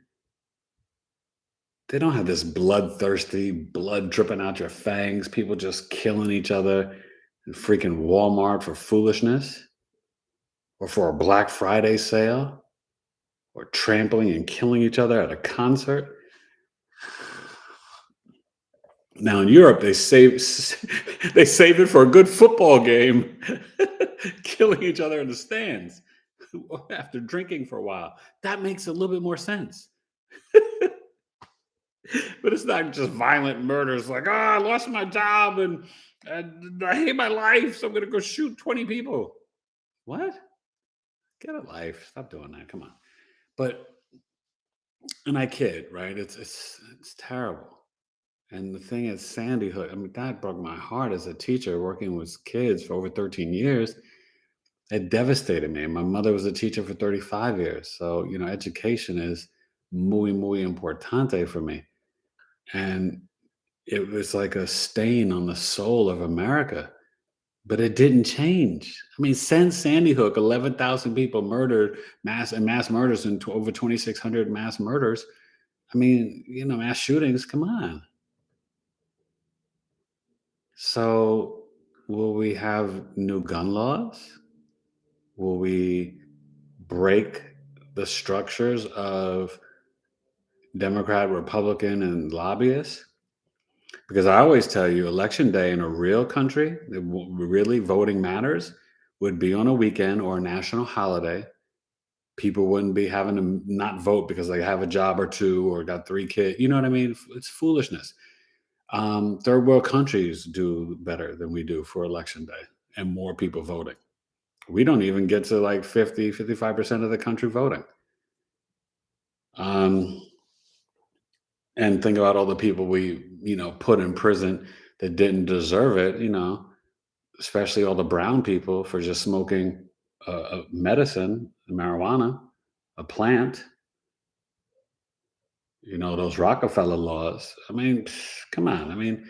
They don't have this bloodthirsty, blood dripping out your fangs, people just killing each other in freaking Walmart for foolishness, or for a Black Friday sale, or trampling and killing each other at a concert. Now in Europe, they save it for a good football game, killing each other in the stands after drinking for a while. That makes a little bit more sense. But it's not just violent murders like, I lost my job and I hate my life, so I'm going to go shoot 20 people. What? Get a life. Stop doing that. Come on. And I kid, right? It's terrible. And the thing is, Sandy Hook, that broke my heart as a teacher working with kids for over 13 years. It devastated me. My mother was a teacher for 35 years. So, education is muy importante for me. And it was like a stain on the soul of America. But it didn't change. I mean, since Sandy Hook, 11,000 people murdered, mass murders, and over 2,600 mass murders. I mean, mass shootings. Come on. So, will we have new gun laws? Will we break the structures of Democrat, Republican, and lobbyists? Because I always tell you, election day in a real country, that really voting matters, would be on a weekend or a national holiday. People wouldn't be having to not vote because they have a job or two or got 3 kids. You know what I mean? It's foolishness. Third world countries do better than we do for election day and more people voting. We don't even get to like 50, 55% of the country voting. And think about all the people we, put in prison that didn't deserve it, especially all the brown people for just smoking a medicine, marijuana, a plant. Those Rockefeller laws. I mean, come on. I mean,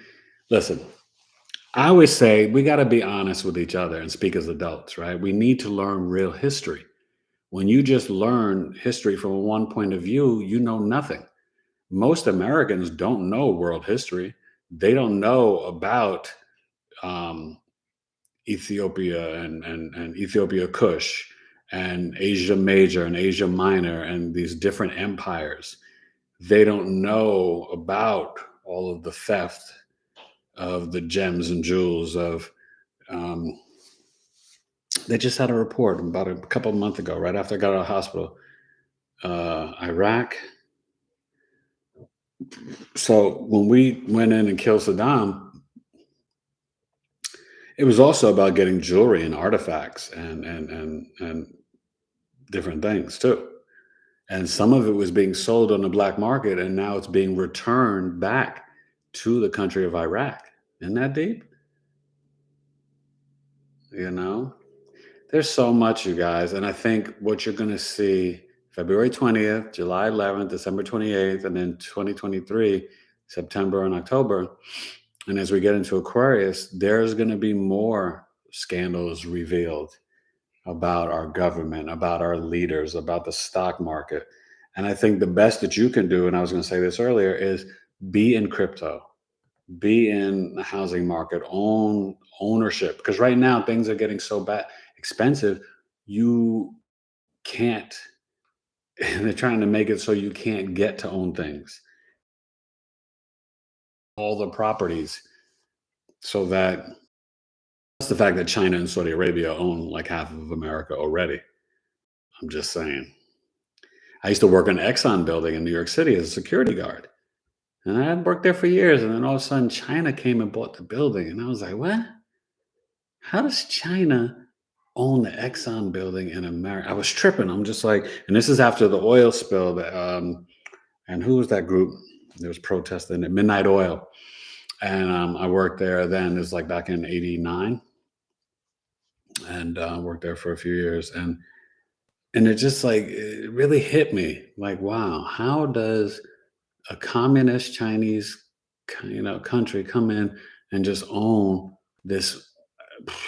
listen, I always say we got to be honest with each other and speak as adults, right? We need to learn real history. When you just learn history from one point of view, you know nothing. Most Americans don't know world history. They don't know about Ethiopia and Ethiopia Kush and Asia Major and Asia Minor and these different empires. They don't know about all of the theft of the gems and jewels of. They just had a report about a couple of months ago, right after I got out of the hospital. Iraq. So when we went in and killed Saddam, it was also about getting jewelry and artifacts and different things too. And some of it was being sold on the black market, and now it's being returned back to the country of Iraq. Isn't that deep? There's so much, you guys. And I think what you're going to see February 20th, July 11th, December 28th, and then 2023, September and October. And as we get into Aquarius, there's going to be more scandals revealed about our government, about our leaders, about the stock market. And I think the best that you can do, and I was going to say this earlier, is be in crypto, be in the housing market, own ownership. Because right now things are getting so expensive, you can't, and they're trying to make it so you can't get to own things, all the properties, so that that's the fact that China and Saudi Arabia own like half of America already. I'm just saying. I used to work in Exxon building in New York City as a security guard. And I had worked there for years. And then all of a sudden, China came and bought the building. And I was like, what? How does China own the Exxon building in America? I was tripping. I'm just like, and this is after the oil spill. And who was that group? There was protesting at Midnight Oil. And I worked there then. It was like back in 89. And worked there for a few years. And it just like, it really hit me. Like, wow, how does a communist Chinese, country come in and just own this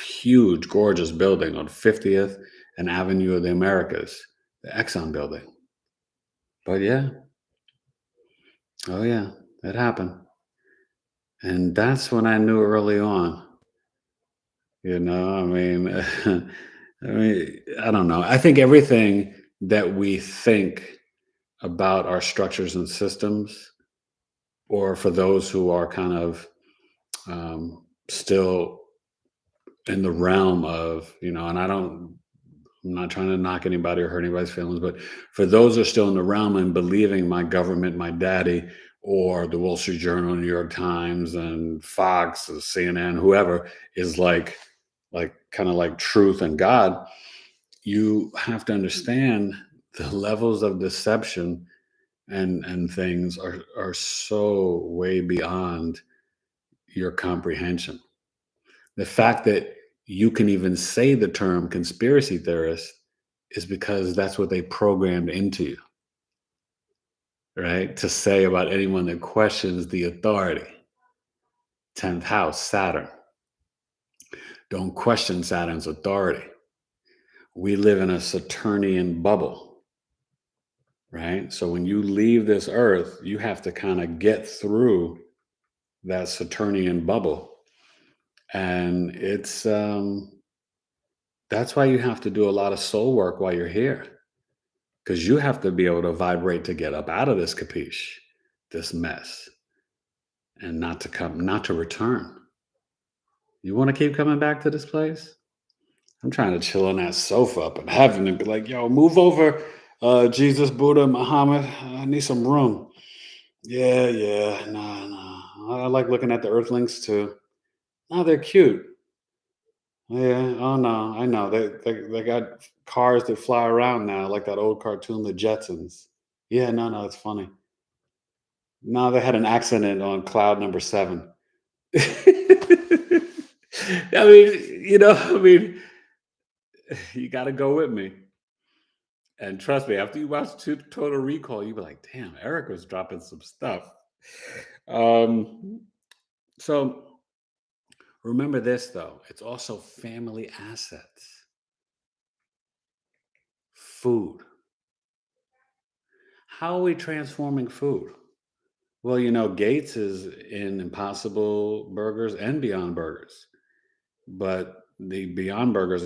huge, gorgeous building on 50th and Avenue of the Americas, the Exxon building? But yeah, oh yeah, it happened. And that's when I knew early on, I mean, I don't know. I think everything that we think about our structures and systems, or for those who are kind of still in the realm of, and I'm not trying to knock anybody or hurt anybody's feelings, but for those who are still in the realm and believing my government, my daddy, or the Wall Street Journal, New York Times, and Fox, or CNN, whoever is like kind of like truth and God, you have to understand the levels of deception and things are so way beyond your comprehension. The fact that you can even say the term conspiracy theorist is because that's what they programmed into you. right, to say about anyone that questions the authority. 10th house, Saturn. Don't question Saturn's authority. We live in a Saturnian bubble, right? So when you leave this earth, you have to kind of get through that Saturnian bubble. And it's that's why you have to do a lot of soul work while you're here. Because you have to be able to vibrate to get up out of this capiche, this mess, and not to return. You want to keep coming back to this place? I'm trying to chill on that sofa up in heaven and be like, yo, move over, Jesus, Buddha, Muhammad. I need some room. Yeah. Nah. I like looking at the earthlings too. No, they're cute. Yeah, oh no, I know. They got cars that fly around now, like that old cartoon, The Jetsons. Yeah, no, it's funny. No, they had an accident on cloud number 7. I mean, you got to go with me. And trust me, after you watch Total Recall, you'll be like, damn, Eric was dropping some stuff. So remember this, though. It's also family assets. Food. How are we transforming food? Well, Gates is in Impossible Burgers and Beyond Burgers. But the Beyond Burgers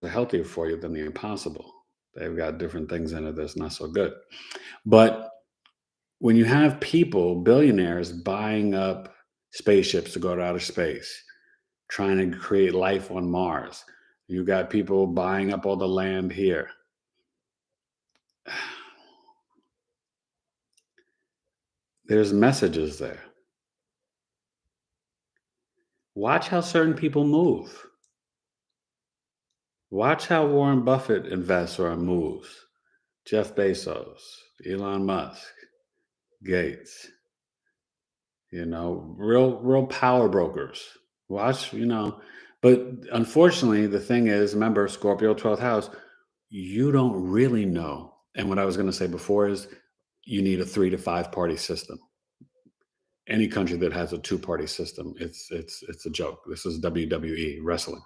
are healthier for you than the Impossible. They've got different things in it that's not so good. But when you have people, billionaires, buying up spaceships to go to outer space, trying to create life on Mars, you got people buying up all the land here. There's messages there. Watch how certain people move. Watch how Warren Buffett invests or moves. Jeff Bezos, Elon Musk, Gates. Real power brokers. Watch, but unfortunately, the thing is, remember, Scorpio 12th house, you don't really know. And what I was going to say before is you need a 3 to 5 party system. Any country that has a 2-party system, it's a joke. This is WWE wrestling.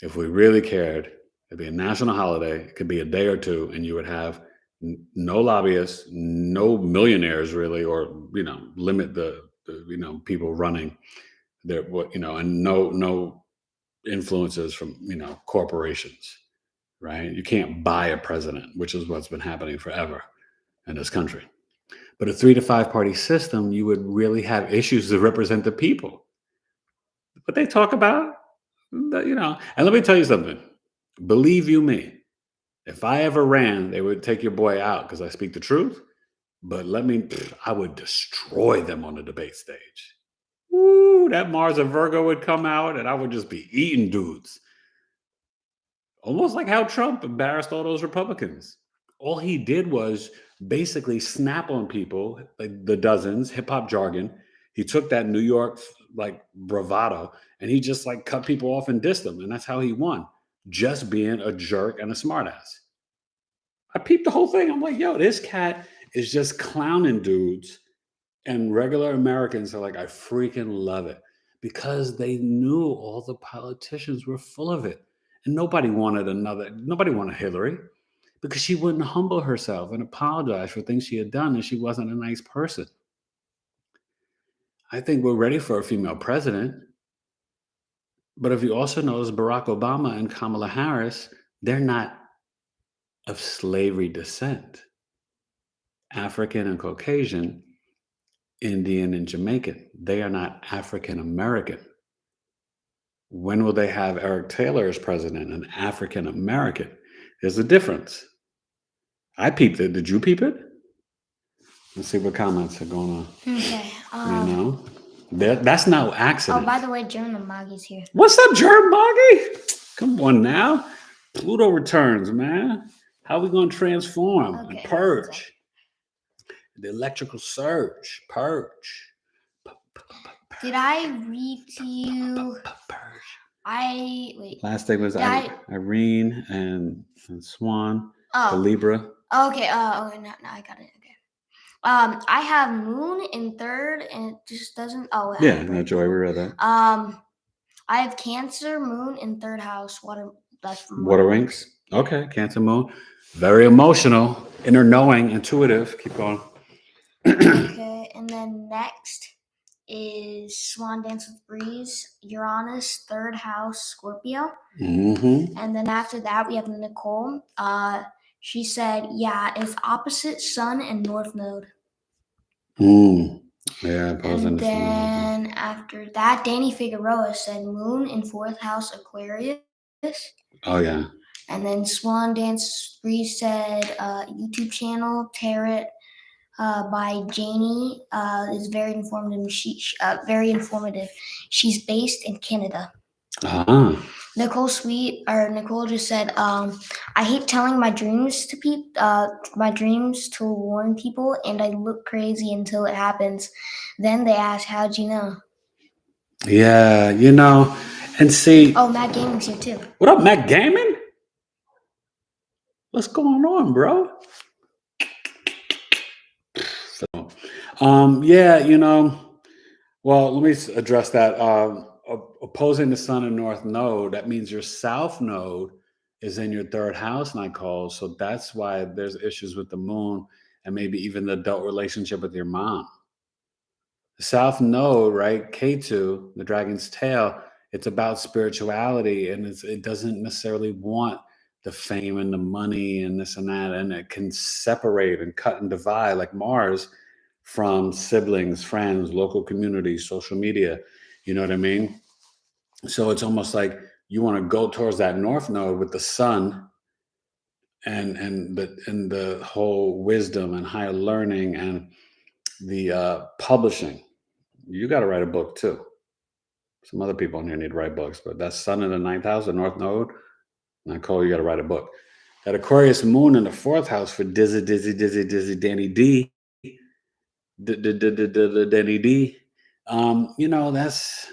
If we really cared, it'd be a national holiday. It could be a day or two, and you would have no lobbyists, no millionaires really, or limit the people running their and no influences from corporations, right? You can't buy a president, which is what's been happening forever in this country. But a 3 to 5 party system, you would really have issues to represent the people. What they talk about, and let me tell you something. Believe you me, if I ever ran, they would take your boy out because I speak the truth. But I would destroy them on the debate stage. Woo, that Mars and Virgo would come out and I would just be eating dudes. Almost like how Trump embarrassed all those Republicans. All he did was basically snap on people, like the dozens, hip hop jargon. He took that New York bravado and he just cut people off and dissed them. And that's how he won. Just being a jerk and a smartass. I peeped the whole thing. I'm like, yo, this cat is just clowning dudes. And regular Americans are like, I freaking love it. Because they knew all the politicians were full of it. And nobody wanted Hillary because she wouldn't humble herself and apologize for things she had done and she wasn't a nice person. I think we're ready for a female president. But if you also notice Barack Obama and Kamala Harris, they're not of slavery descent. African and Caucasian, Indian and Jamaican. They are not African American. When will they have Eric Taylor as president, an African American? There's a difference. I peeped it. Did you peep it? Let's see what comments are going on. Okay. That's no accident. Oh, by the way, German Maggie's here. What's up, German Maggie? Come on now. Pluto returns, man. How are we going to transform and purge? The electrical surge. Purge. Did I read to you? Last thing was Irene and Swan, the Libra. Okay. No, I got it. Okay. I have Moon in third, and it just doesn't. Oh, Yeah, no, Joy, we read that. I have Cancer Moon in third house. That's from Water Wings. Okay, Cancer Moon. Very emotional, inner knowing, intuitive. Keep going. Okay, and then next is Swan Dance with Breeze, Uranus, third house, Scorpio. Mm-hmm. And then after that, we have Nicole. She said, yeah, it's opposite Sun and North Node. Yeah, and then after that, Danny Figueroa said Moon in fourth house, Aquarius. Oh, yeah. And then Swan Dance Breeze said YouTube channel, Tarot by Janie is very informative. Very informative. She's based in Canada. Nicole just said, I hate telling my dreams to people, my dreams to warn people, and I look crazy until it happens. Then they ask, how'd you know? Yeah, and see. Oh, Matt Gaming's here too. What up, Matt Gaming? What's going on, bro? So, well, let me address that. Opposing the Sun and North Node, that means your South Node is in your third house, Nicole. So that's why there's issues with the Moon and maybe even the adult relationship with your mom. The South Node, right? K2, the dragon's tail, it's about spirituality, and it doesn't necessarily want the fame and the money and this and that, and it can separate and cut and divide like Mars from siblings, friends, local communities, social media. You know what I mean? So it's almost like you want to go towards that North Node with the Sun and the whole wisdom and higher learning and the publishing. You got to write a book too. Some other people in here need to write books, but that's Sun in the ninth house, the North Node. Nicole, you got to write a book. That Aquarius Moon in the fourth house for Dizzy, Danny D. Danny D. That's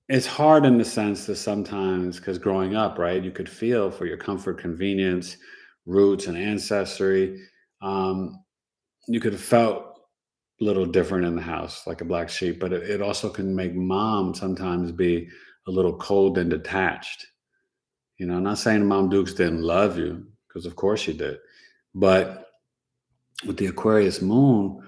it's hard in the sense that sometimes, because growing up, right, you could feel for your comfort, convenience, roots, and ancestry. You could have felt a little different in the house, like a black sheep, but it also can make mom sometimes be a little cold and detached. I'm not saying Mom Dukes didn't love you, because of course she did. But with the Aquarius Moon,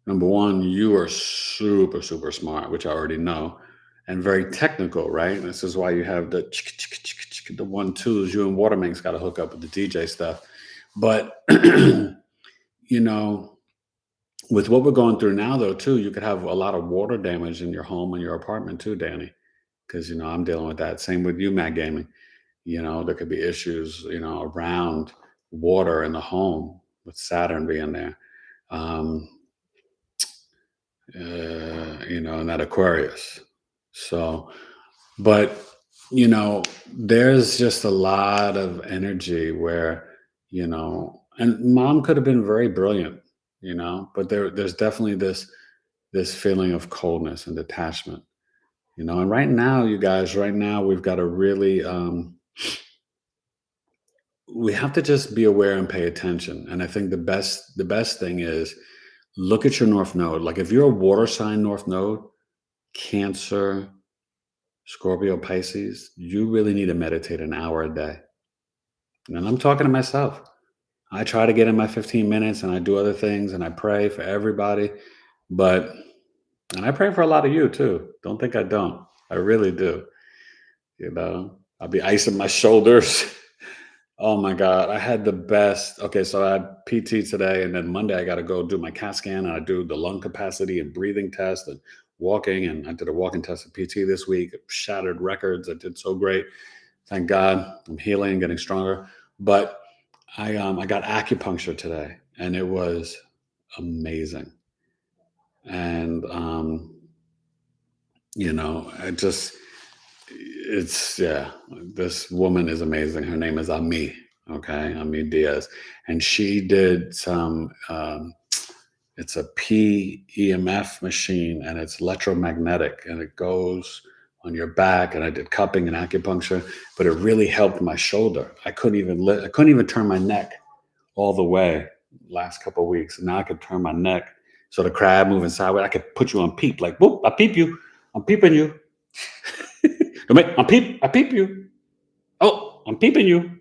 number one, you are super, super smart, which I already know, and very technical, right? And this is why you have the 1-2s. You and Waterman's got to hook up with the DJ stuff. But, with what we're going through now, though, too, you could have a lot of water damage in your home and your apartment, too, Danny, because, I'm dealing with that. Same with you, Matt Gaming. There could be issues, around water in the home with Saturn being there. And that Aquarius. So, but, there's just a lot of energy where, and mom could have been very brilliant, but there's definitely this feeling of coldness and detachment, and right now, you guys, we've got to really, we have to just be aware and pay attention. And I think the best thing is look at your North Node. Like if you're a water sign North Node, Cancer, Scorpio, Pisces, you really need to meditate an hour a day. And I'm talking to myself. I try to get in my 15 minutes and I do other things and I pray for everybody. And I pray for a lot of you too. Don't think I don't. I really do. I'll be icing my shoulders. Oh my God, I had the best. Okay, so I had PT today, and then Monday I got to go do my CAT scan, and I do the lung capacity and breathing test and walking, and I did a walking test at PT this week. Shattered records. I did so great. Thank God, I'm healing, getting stronger. But I got acupuncture today, and it was amazing. And this woman is amazing. Her name is Ami. Okay, Ami Diaz, and she did some. It's a PEMF machine, and it's electromagnetic, and it goes on your back, and I did cupping and acupuncture, but it really helped my shoulder. I couldn't even turn my neck all the way last couple of weeks. Now I could turn my neck. So the crab moving sideways, I could put you on peep, like, whoop, I peep you. I'm peeping you. I peep you. Oh, I'm peeping you.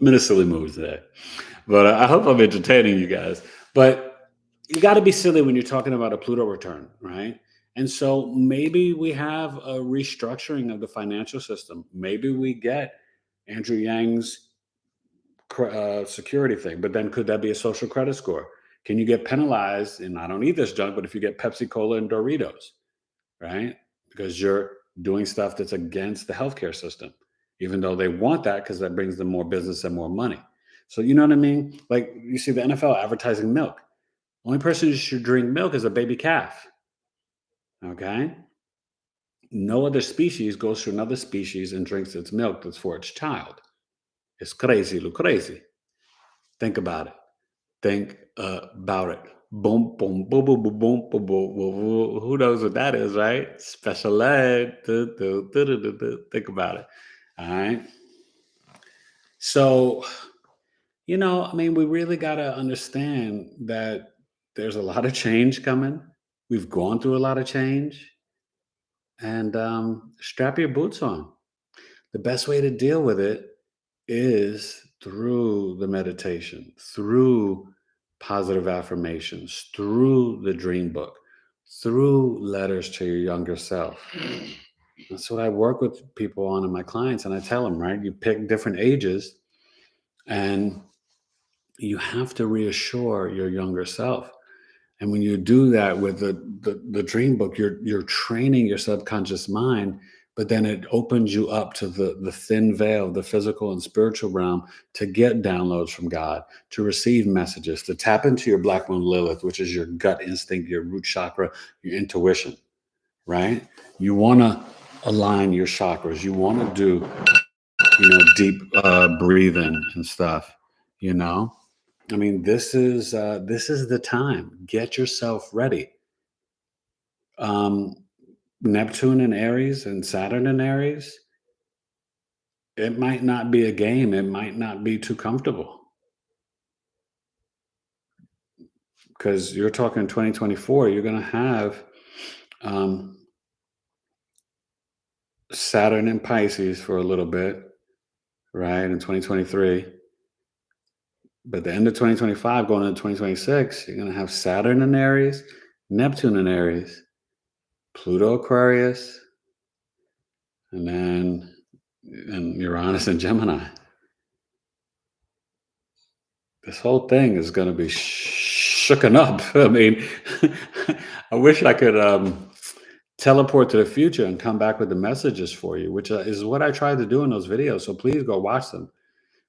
I'm in a silly mood today. But I hope I'm entertaining you guys. But you got to be silly when you're talking about a Pluto return, right? And so maybe we have a restructuring of the financial system. Maybe we get Andrew Yang's security thing, but then could that be a social credit score? Can you get penalized? And I don't eat this junk, but if you get Pepsi Cola and Doritos, right? Because you're doing stuff that's against the healthcare system, even though they want that because that brings them more business and more money. So you know what I mean? Like you see the NFL advertising milk. Only person who should drink milk is a baby calf. Okay? No other species goes to another species and drinks its milk that's for its child. It's crazy, look crazy. Think about it. Think about it. Boom, boom, boom, boom, boom, boom, boom, boom. Who knows what that is, right? Special ed. Think about it. All right. So, you know, I mean, we really got to understand that there's a lot of change coming. We've gone through a lot of change. And strap your boots on. The best way to deal with it is through the meditation, through positive affirmations, through the dream book, through letters to your younger self. That's what I work with people on and my clients. And I tell them, right, you pick different ages and you have to reassure your younger self. And when you do that with the dream book, you're training your subconscious mind, but then it opens you up to the thin veil, the physical and spiritual realm, to get downloads from God, to receive messages, to tap into your Black Moon Lilith, which is your gut instinct, your root chakra, your intuition, right? You want to align your chakras. You want to do, deep breathing and stuff, I mean, this is the time. Get yourself ready. Neptune in Aries and Saturn in Aries, it might not be a game. It might not be too comfortable. Because you're talking 2024, you're going to have Saturn in Pisces for a little bit, right, in 2023. But the end of 2025, going into 2026, you're going to have Saturn in Aries, Neptune in Aries, Pluto Aquarius, and then Uranus and Gemini. This whole thing is going to be shooken up. I mean, I wish I could teleport to the future and come back with the messages for you, which is what I tried to do in those videos. So please go watch them,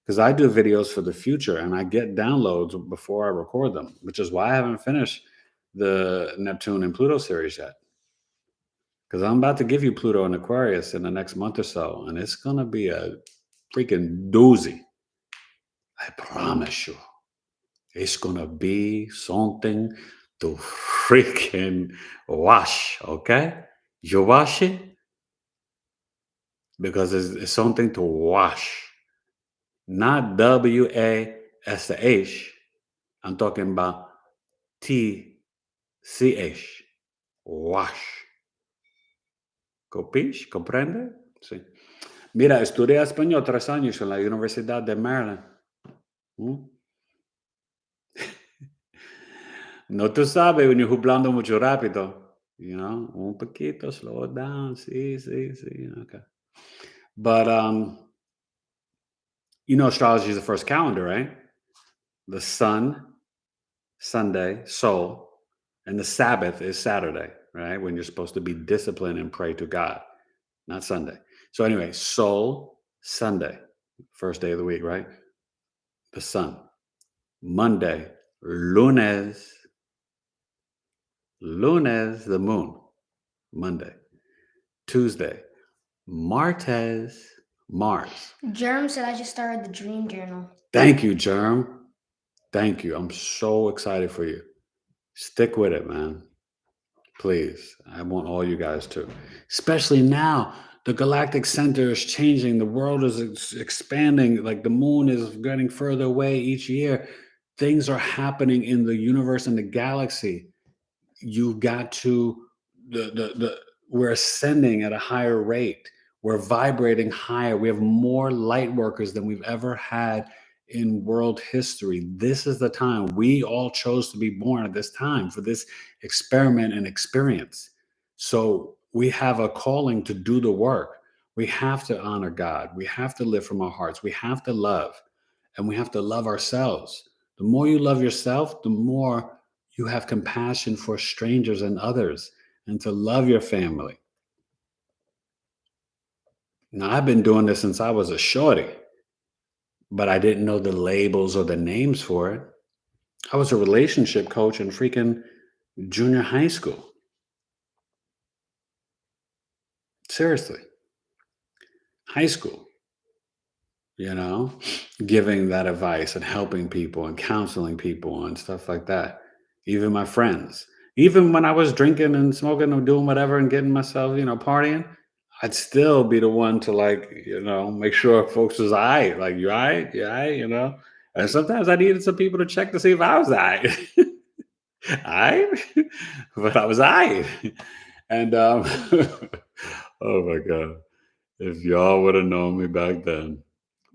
because I do videos for the future and I get downloads before I record them, which is why I haven't finished the Neptune and Pluto series yet. Because I'm about to give you Pluto and Aquarius in the next month or so, and it's going to be a freaking doozy. I promise you. It's going to be something to freaking wash, okay? You wash it because it's something to wash. Not W-A-S-H. I'm talking about T-C-H. Wash. ¿Copish? ¿Comprende? Sí. Mira, estudié español 3 años en la Universidad de Maryland. No tú sabes, when you're jublando mucho rápido. Un poquito, slow it down. Sí. Okay. But, astrology is the first calendar, right? The sun, Sunday, Sol, and the Sabbath is Saturday, right? When you're supposed to be disciplined and pray to God, not Sunday. So anyway, Sol, Sunday, first day of the week, right? The sun. Monday, Lunes, the moon, Monday. Tuesday, Mars. Germ said I just started the dream journal. Thank you, Germ. Thank you. I'm so excited for you. Stick with it, man. Please. I want all you guys to. Especially now, the galactic center is changing. The world is expanding. Like the moon is getting further away each year. Things are happening in the universe and the galaxy. You got to the we're ascending at a higher rate. We're vibrating higher. We have more light workers than we've ever had in world history. This is the time. We all chose to be born at this time for this experiment and experience. So we have a calling to do the work. We have to honor God. We have to live from our hearts. We have to love, and we have to love ourselves. The more you love yourself, the more you have compassion for strangers and others, and to love your family. Now, I've been doing this since I was a shorty, but I didn't know the labels or the names for it. I was a relationship coach in freaking junior high school. Seriously. High school. Giving that advice and helping people and counseling people and stuff like that. Even my friends. Even when I was drinking and smoking or doing whatever and getting myself, partying, I'd still be the one to make sure folks was all right. Like, you all right? You all right? And sometimes I needed some people to check to see if I was all right. All right? But I was all right. And, oh my God. If y'all would have known me back then.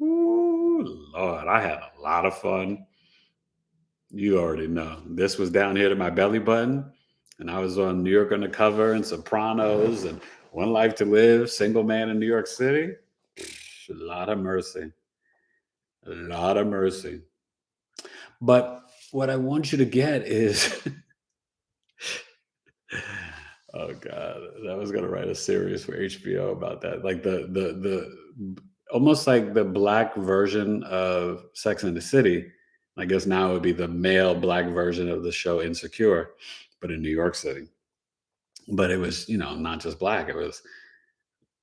Ooh, Lord, I had a lot of fun. You already know. This was down here to my belly button, and I was on New York Undercover and Sopranos and One Life to Live, Single Man in New York City. A lot of mercy. A lot of mercy. But what I want you to get is... Oh God, I was gonna write a series for HBO about that. Like the almost like the black version of Sex and the City. I guess now it would be the male black version of the show Insecure, but in New York City. But it was, not just black. It was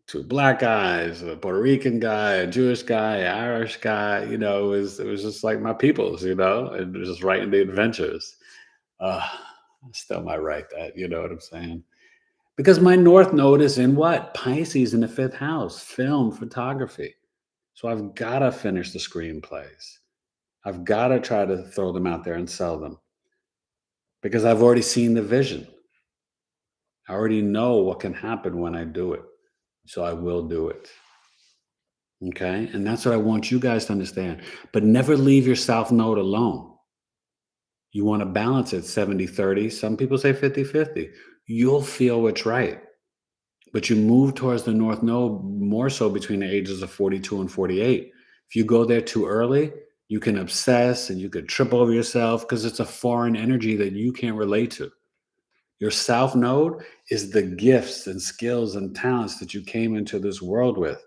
two black guys, a Puerto Rican guy, a Jewish guy, an Irish guy. It was just like my peoples. And just writing the adventures. I still might write that. You know what I'm saying? Because my North Node is in what? Pisces in the 5th house, film, photography. So I've got to finish the screenplays. I've got to try to throw them out there and sell them. Because I've already seen the vision. I already know what can happen when I do it. So I will do it. Okay? And that's what I want you guys to understand. But never leave your South Node alone. You want to balance it 70-30. Some people say 50-50. You'll feel what's right. But you move towards the North Node more so between the ages of 42 and 48. If you go there too early, you can obsess and you could trip over yourself because it's a foreign energy that you can't relate to. Your South Node is the gifts and skills and talents that you came into this world with,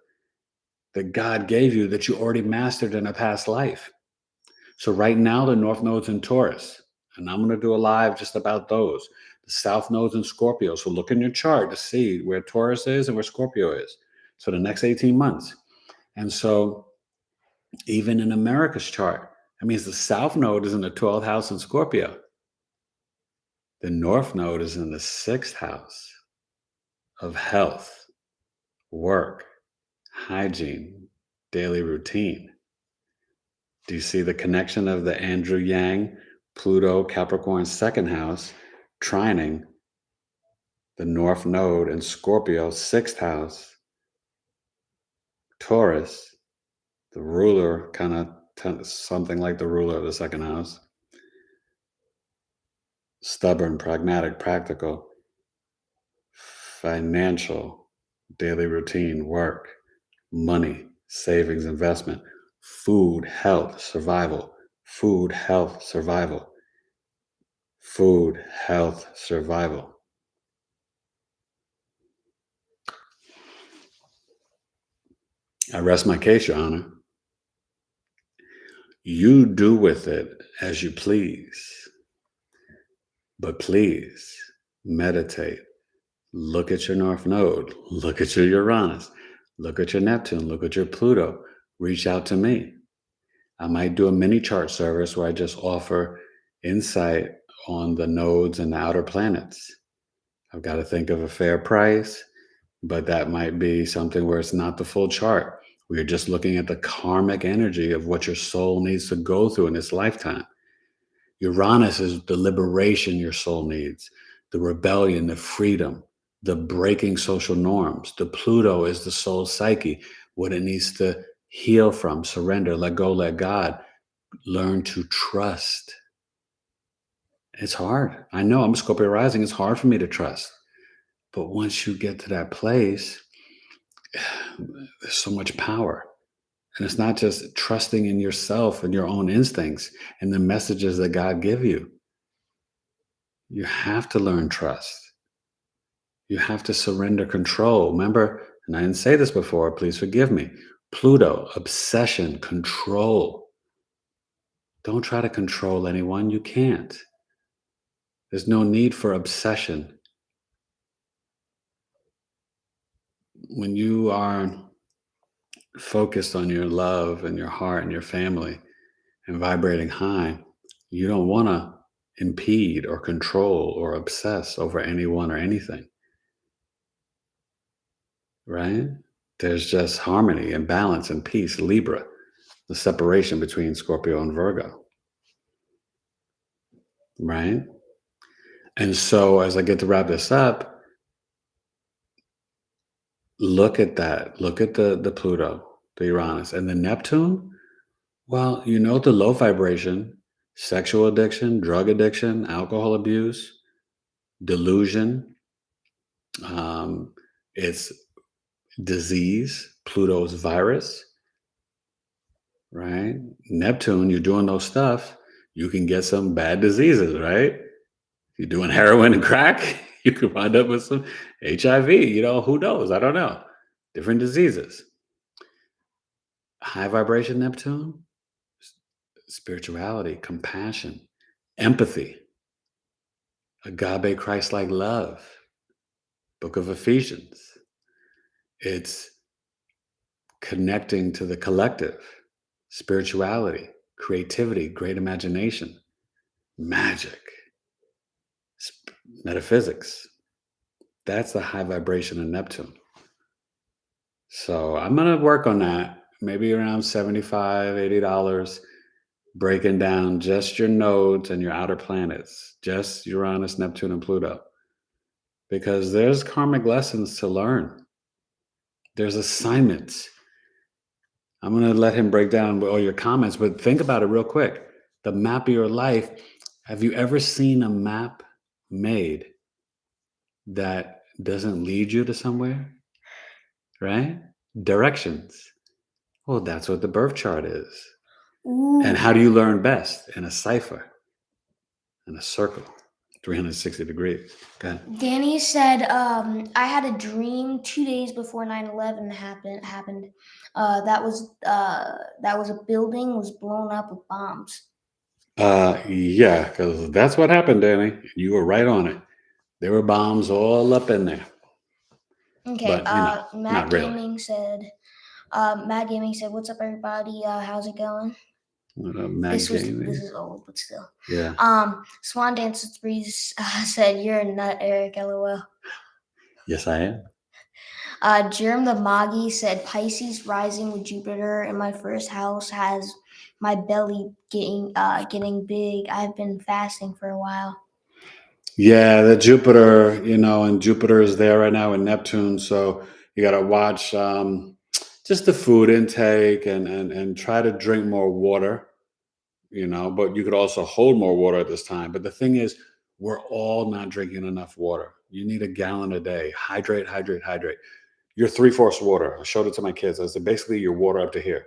that God gave you, that you already mastered in a past life. So right now, the North Node's in Taurus, and I'm going to do a live just about those. The South Node's in Scorpio. So look in your chart to see where Taurus is and where Scorpio is. So the next 18 months. And so even in America's chart, that means the South Node is in the 12th house in Scorpio. The North Node is in the 6th house of health, work, hygiene, daily routine. Do you see the connection of the Andrew Yang, Pluto, Capricorn 2nd house, trining the North Node in Scorpio 6th house, Taurus, the ruler, kind of something like the ruler of the 2nd house, stubborn, pragmatic, practical, financial, daily routine, work, money, savings, investment, food, health, survival, food, health, survival, food, health, survival. I rest my case, Your Honor. You do with it as you please. But please meditate. Look at your North Node. Look at your Uranus. Look at your Neptune. Look at your Pluto. Reach out to me. I might do a mini chart service where I just offer insight on the nodes and the outer planets. I've got to think of a fair price, but that might be something where it's not the full chart. We're just looking at the karmic energy of what your soul needs to go through in this lifetime. Uranus is the liberation your soul needs, the rebellion, the freedom, the breaking social norms. The Pluto is the soul psyche, what it needs to heal from, surrender, let go, let God, learn to trust. It's hard. I know I'm a Scorpio rising. It's hard for me to trust. But once you get to that place, there's so much power. And it's not just trusting in yourself and your own instincts and the messages that God give you. You have to learn trust. You have to surrender control. Remember, and I didn't say this before, please forgive me. Pluto, obsession, control. Don't try to control anyone. You can't. There's no need for obsession. When you are focused on your love and your heart and your family and vibrating high, you don't want to impede or control or obsess over anyone or anything. Right? There's just harmony and balance and peace. Libra, the separation between Scorpio and Virgo. Right? And so as I get to wrap this up, look at that. Look at the Pluto, the Uranus, and the Neptune. Well, you know, the low vibration, sexual addiction, drug addiction, alcohol abuse, delusion. It's disease. Pluto's virus, right? Neptune, you're doing those stuff, you can get some bad diseases, right? If you're doing heroin and crack, you could wind up with some HIV, who knows? I don't know. Different diseases. High vibration Neptune, spirituality, compassion, empathy, agape Christ-like love, Book of Ephesians. It's connecting to the collective, spirituality, creativity, great imagination, magic, metaphysics. That's the high vibration of Neptune. So I'm going to work on that, maybe around $75, $80, breaking down just your nodes and your outer planets, just Uranus, Neptune, and Pluto. Because there's karmic lessons to learn. There's assignments. I'm going to let him break down all your comments, but think about it real quick. The map of your life. Have you ever seen a map made that doesn't lead you to somewhere? Right? Directions. Well, that's what the birth chart is. Ooh. And how do you learn best? In a cipher, in a circle, 360 degrees. Go ahead. Danny said, I had a dream 2 days before 9/11 happened. That was a building was blown up with bombs. Yeah, because that's what happened, Danny. You were right on it. There were bombs all up in there. Okay. But, Matt Gaming said, "What's up, everybody? How's it going?" This is old, but still. Yeah. Swan Dancer 3 said, "You're a nut, Eric. LOL." Yes, I am. Jerem the Magi said, "Pisces rising with Jupiter in my first house has my belly getting big. I've been fasting for a while." Yeah, the Jupiter, and Jupiter is there right now in Neptune. So you got to watch just the food intake and try to drink more water, but you could also hold more water at this time. But the thing is, we're all not drinking enough water. You need a gallon a day. Hydrate, hydrate, hydrate. You're 3/4 water. I showed it to my kids. I said, basically, your water up to here.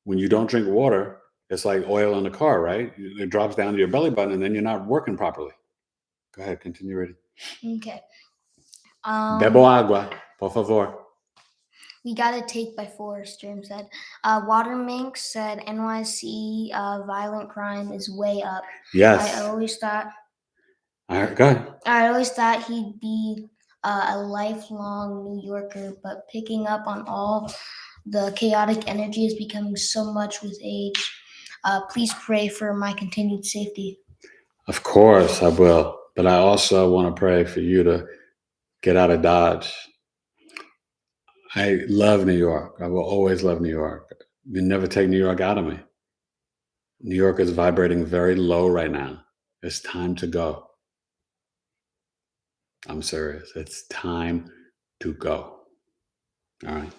When you don't drink water, it's like oil in a car, right? It drops down to your belly button, and then you're not working properly. Go ahead, continue reading. Okay. Bebo agua, por favor. We got to take by force, Jerem said. Water Mink said, NYC violent crime is way up. Yes. I always thought. All right, go ahead. I always thought he'd be a lifelong New Yorker, but picking up on all the chaotic energy is becoming so much with age. Please pray for my continued safety. Of course I will. But I also want to pray for you to Get out of Dodge. I love New York. I will always love New York. You never take New York out of me. New York is vibrating very low right now. It's time to go. I'm serious. It's time to go. All right.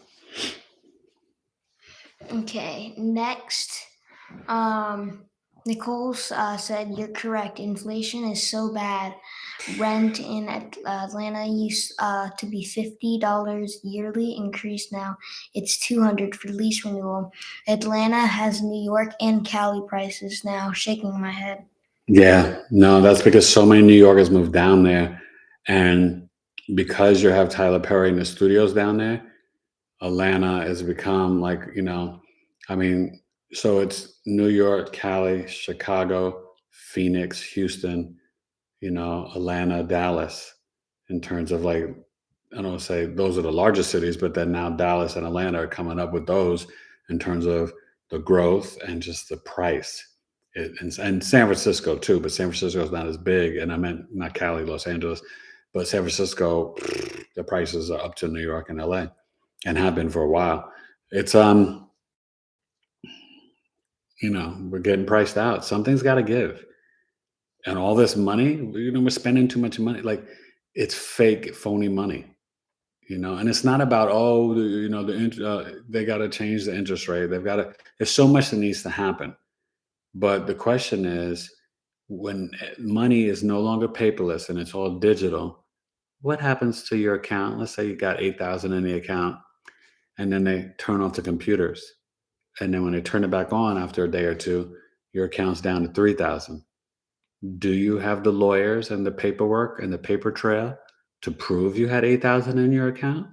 Okay, next. Nicole said, "You're correct. Inflation is so bad. Rent in Atlanta used to be $50 yearly. Increase now. It's $200 for lease renewal. Atlanta has New York and Cali prices now." Shaking my head. Yeah, no, that's because so many New Yorkers moved down there. And because you have Tyler Perry in the studios down there, Atlanta has become like, I mean, so it's New York, Cali, Chicago, Phoenix, Houston, Atlanta, Dallas, in terms of like, I don't say those are the largest cities, but then now Dallas and Atlanta are coming up with those in terms of the growth and just the price. And San Francisco too, but San Francisco is not as big. And I meant not Cali, Los Angeles, but San Francisco, the prices are up to New York and LA and have been for a while. It's, we're getting priced out. Something's got to give. And all this money, we're spending too much money. Like, it's fake, phony money. And it's not about, they got to change the interest rate. There's so much that needs to happen. But the question is, when money is no longer paperless and it's all digital, what happens to your account? Let's say you got 8,000 in the account, and then they turn off the computers. And then when they turn it back on after a day or two, your account's down to 3,000. Do you have the lawyers and the paperwork and the paper trail to prove you had 8,000 in your account?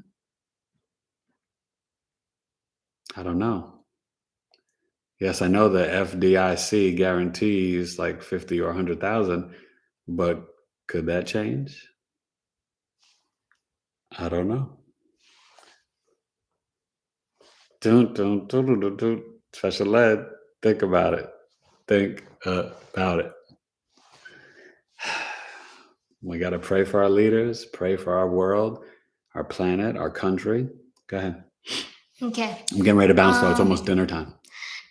I don't know. Yes, I know the FDIC guarantees like 50 or 100,000, but could that change? I don't know. Special ed. Think about it. Think about it. We got to pray for our leaders, pray for our world, our planet, our country. Go ahead. Okay. I'm getting ready to bounce though. It's almost dinner time.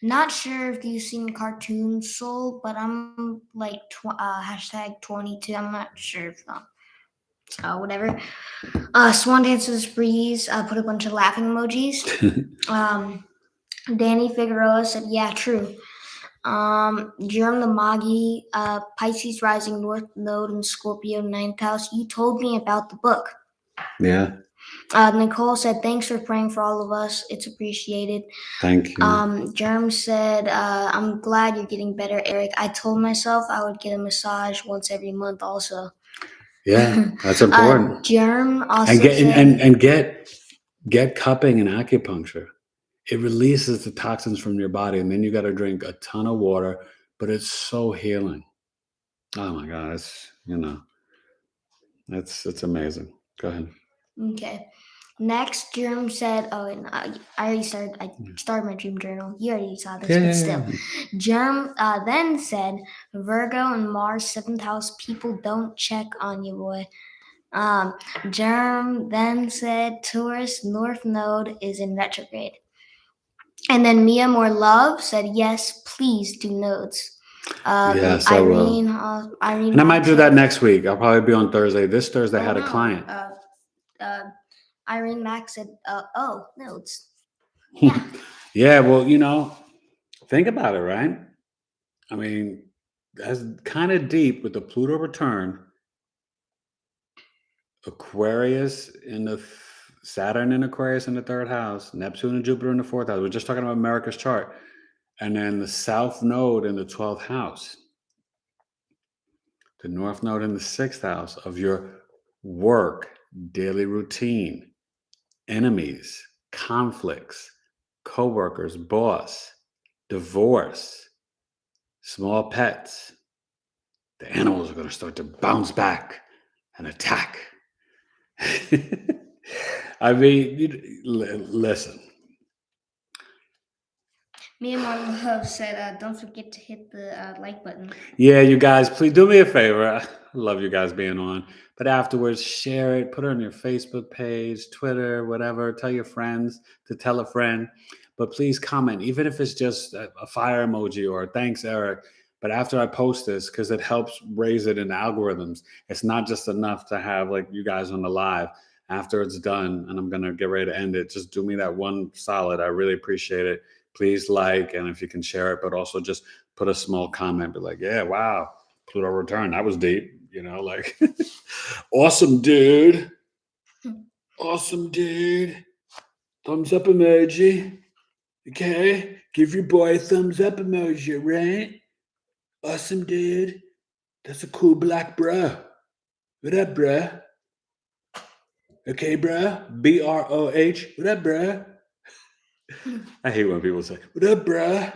Not sure if you've seen Cartoon Soul, but I'm like hashtag 22. I'm not sure if whatever. Swan Dances Breeze put a bunch of laughing emojis. Danny Figueroa said, "Yeah, true." Jerem the Magi, Pisces rising North Node and Scorpio 9th house. You told me about the book. Yeah. Nicole said, "Thanks for praying for all of us. It's appreciated." Thank you. Jerem said, "I'm glad you're getting better, Eric. I told myself I would get a massage once every month also." Yeah, that's important. Jerem also and get cupping and acupuncture. It releases the toxins from your body, and then you got to drink a ton of water, but it's so healing. Oh my God, it's amazing. Go ahead. Okay. Next, Jerem said, and I already started. I started my dream journal. You already saw this, but still. Jerem then said, "Virgo and Mars 7th house. People don't check on you, boy." Jerem then said, "Taurus North Node is in retrograde." And then Mia More Love said, "Yes, please do nodes." Yes, I will. Irene, and I might do that next week. I'll probably be on Thursday. This Thursday I had a client. Irene Max said, nodes. Yeah. Yeah, well, think about it, right? I mean, that's kind of deep with the Pluto return. Aquarius in the Saturn in Aquarius in the 3rd house, Neptune and Jupiter in the 4th house. We're just talking about America's chart. And then the South Node in the 12th house. The North Node in the 6th house of your work, daily routine, enemies, conflicts, co-workers, boss, divorce, small pets. The animals are going to start to bounce back and attack. I mean, listen. Me and Marlo said, "Don't forget to hit the like button." Yeah, you guys, please do me a favor. love you guys being on. But afterwards, share it, put it on your Facebook page, Twitter, whatever. Tell your friends to tell a friend. But please comment, even if it's just a fire emoji or thanks, Eric. But after I post this, because it helps raise it in the algorithms, it's not just enough to have like you guys on the live. After it's done, and I'm going to get ready to end it, just do me that one solid. I really appreciate it. Please like, and if you can share it, but also just put a small comment, be like, yeah, wow, Pluto return. That was deep, like awesome, dude. Awesome, dude. Thumbs up emoji. Okay. Give your boy a thumbs up emoji, right? Awesome, dude. That's a cool black bro. What up, bro? Okay, bro. BROH. What up, bro? I hate when people say, what up, bro?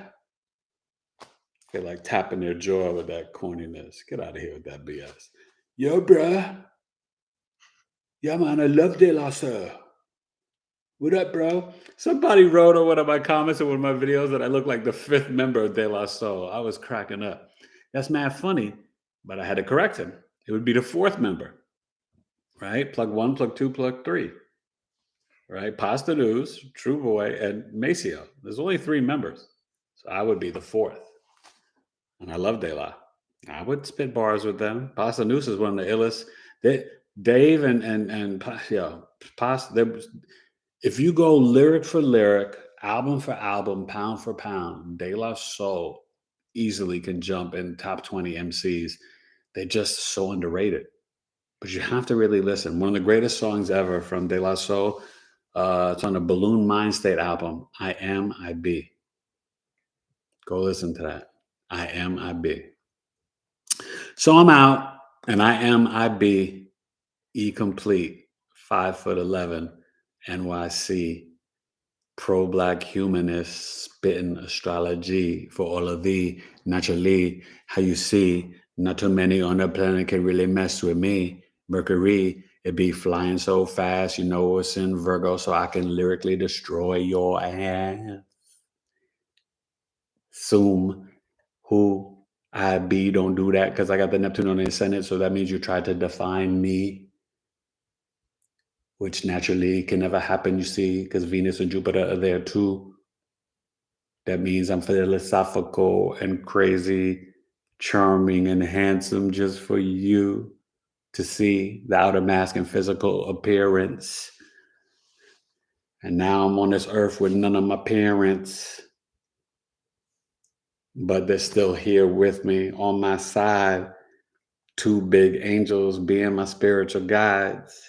They're like tapping their jaw with that corniness. Get out of here with that BS. Yo, bro. Yeah, man, I love De La Soul. What up, bro? Somebody wrote on one of my comments in one of my videos that I look like the 5th member of De La Soul. I was cracking up. That's mad funny, but I had to correct him. It would be the 4th member, right? Plug 1, plug 2, plug 3, right? Pasta News, True Boy, and Maceo. There's only 3 members, so I would be the 4th. And I love De La. I would spit bars with them. Pasta News is one of the illest. Dave and Pasta. If you go lyric for lyric, album for album, pound for pound, De La Soul easily can jump in top 20 MCs. They're just so underrated. But you have to really listen. One of the greatest songs ever from De La Soul, it's on the Balloon Mind State album, I Am, I Be. Go listen to that. I Am, I Be. So I'm out, and I Am, I Be, E complete, 5'11", NYC, pro-black humanist, spitting astrology for all of thee. Naturally, how you see, not too many on the planet can really mess with me. Mercury, it be flying so fast, it's in Virgo, so I can lyrically destroy your ass. Assume who I be, don't do that, because I got the Neptune on the ascendant, so that means you try to define me, which naturally can never happen, you see, because Venus and Jupiter are there too. That means I'm philosophical and crazy, charming and handsome just for you to see, the outer mask and physical appearance. And now I'm on this earth with none of my parents, but they're still here with me on my side. 2 big angels being my spiritual guides.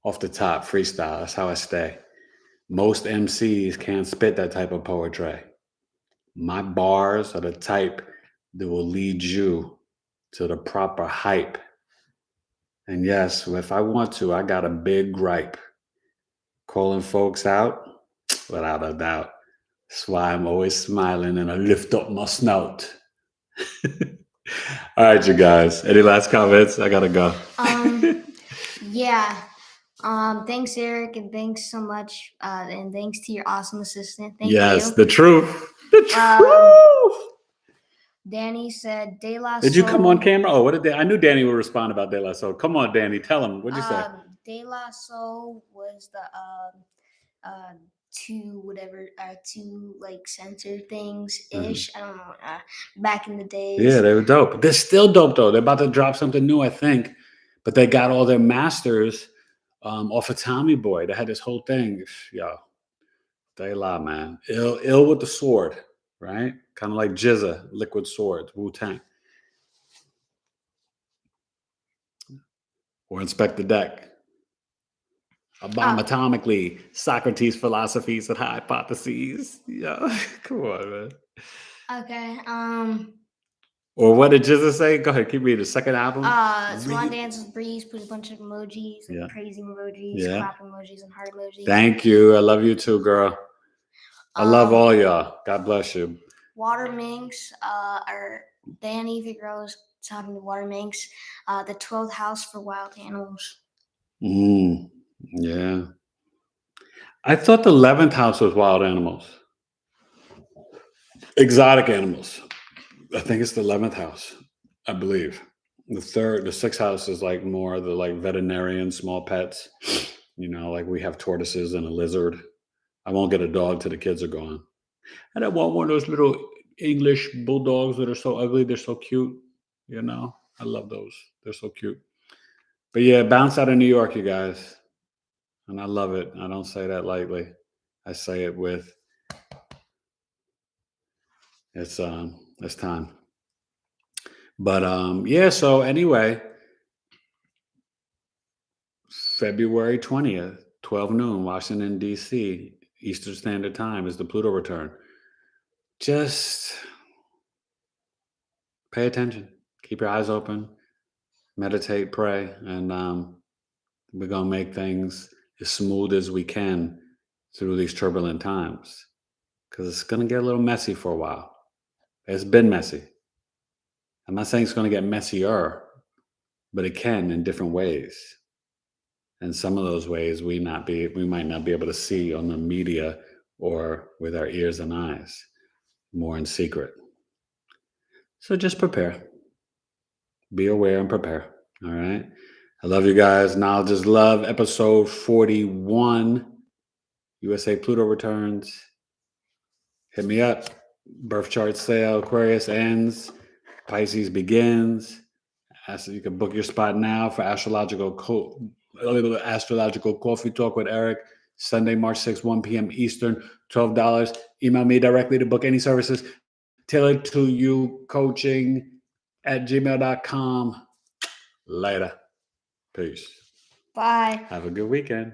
Off the top, freestyle, that's how I stay. Most MCs can't spit that type of poetry. My bars are the type that will lead you to the proper hype. And yes, if I want to, I got a big gripe. Calling folks out, without a doubt. That's why I'm always smiling and I lift up my snout. All right, you guys. Any last comments? I gotta go. Yeah. Thanks, Eric, and thanks so much. And thanks to your awesome assistant. Thank you. Yes, the truth. The truth. Danny said De La Soul. Did you come on camera? Oh, what did I knew Danny would respond about De La Soul. Come on, Danny, tell him. What'd you say? De La Soul was the two like censor things ish. I don't know. Back in the days. Yeah, they were dope. They're still dope though. They're about to drop something new, I think. But they got all their masters off of Tommy Boy. They had this whole thing. Yo, De La, man. Ill with the sword, right? Kind of like Jizza, Liquid Sword, Wu-Tang. Or Inspect the Deck. A bomb atomically, Socrates' philosophies and hypotheses. Yeah, come on, man. Okay. Or what did Jizza say? Go ahead, keep reading. The second album. Swan Dance with Breeze, put a bunch of emojis, like praising emojis, clap emojis, and heart emojis. Thank you. I love you too, girl. I love all y'all. God bless you. Water Minx, or Danny Figueroa's talking to Water Minx, the 12th house for wild animals. Yeah. I thought the 11th house was wild animals. Exotic animals. I think it's the 11th house. I believe. The sixth house is like more the like veterinarian, small pets. You know, like we have tortoises and a lizard. I won't get a dog till the kids are gone. And I want one of those little English bulldogs that are so ugly. They're so cute. You know, I love those. They're so cute. But yeah, bounce out of New York, you guys. And I love it. I don't say that lightly. I say it with it's time. But yeah, so anyway, February 20th, 12 noon, Washington, D.C., Eastern Standard Time is the Pluto return. Just pay attention. Keep your eyes open. Meditate, pray, and we're going to make things as smooth as we can through these turbulent times because it's going to get a little messy for a while. It's been messy. I'm not saying it's going to get messier, but it can in different ways. And some of those ways we might not be able to see on the media or with our ears and eyes, more in secret. So just prepare. Be aware and prepare. All right. I love you guys. Knowledge is Love, episode 41. USA Pluto returns. Hit me up. Birth chart sale. Aquarius ends. Pisces begins. You can book your spot now for astrological coffee talk with Eric. Sunday, March 6th, 1 p.m. Eastern, $12. Email me directly to book any services. Taylored2U Coaching @gmail.com. Later. Peace. Bye. Have a good weekend.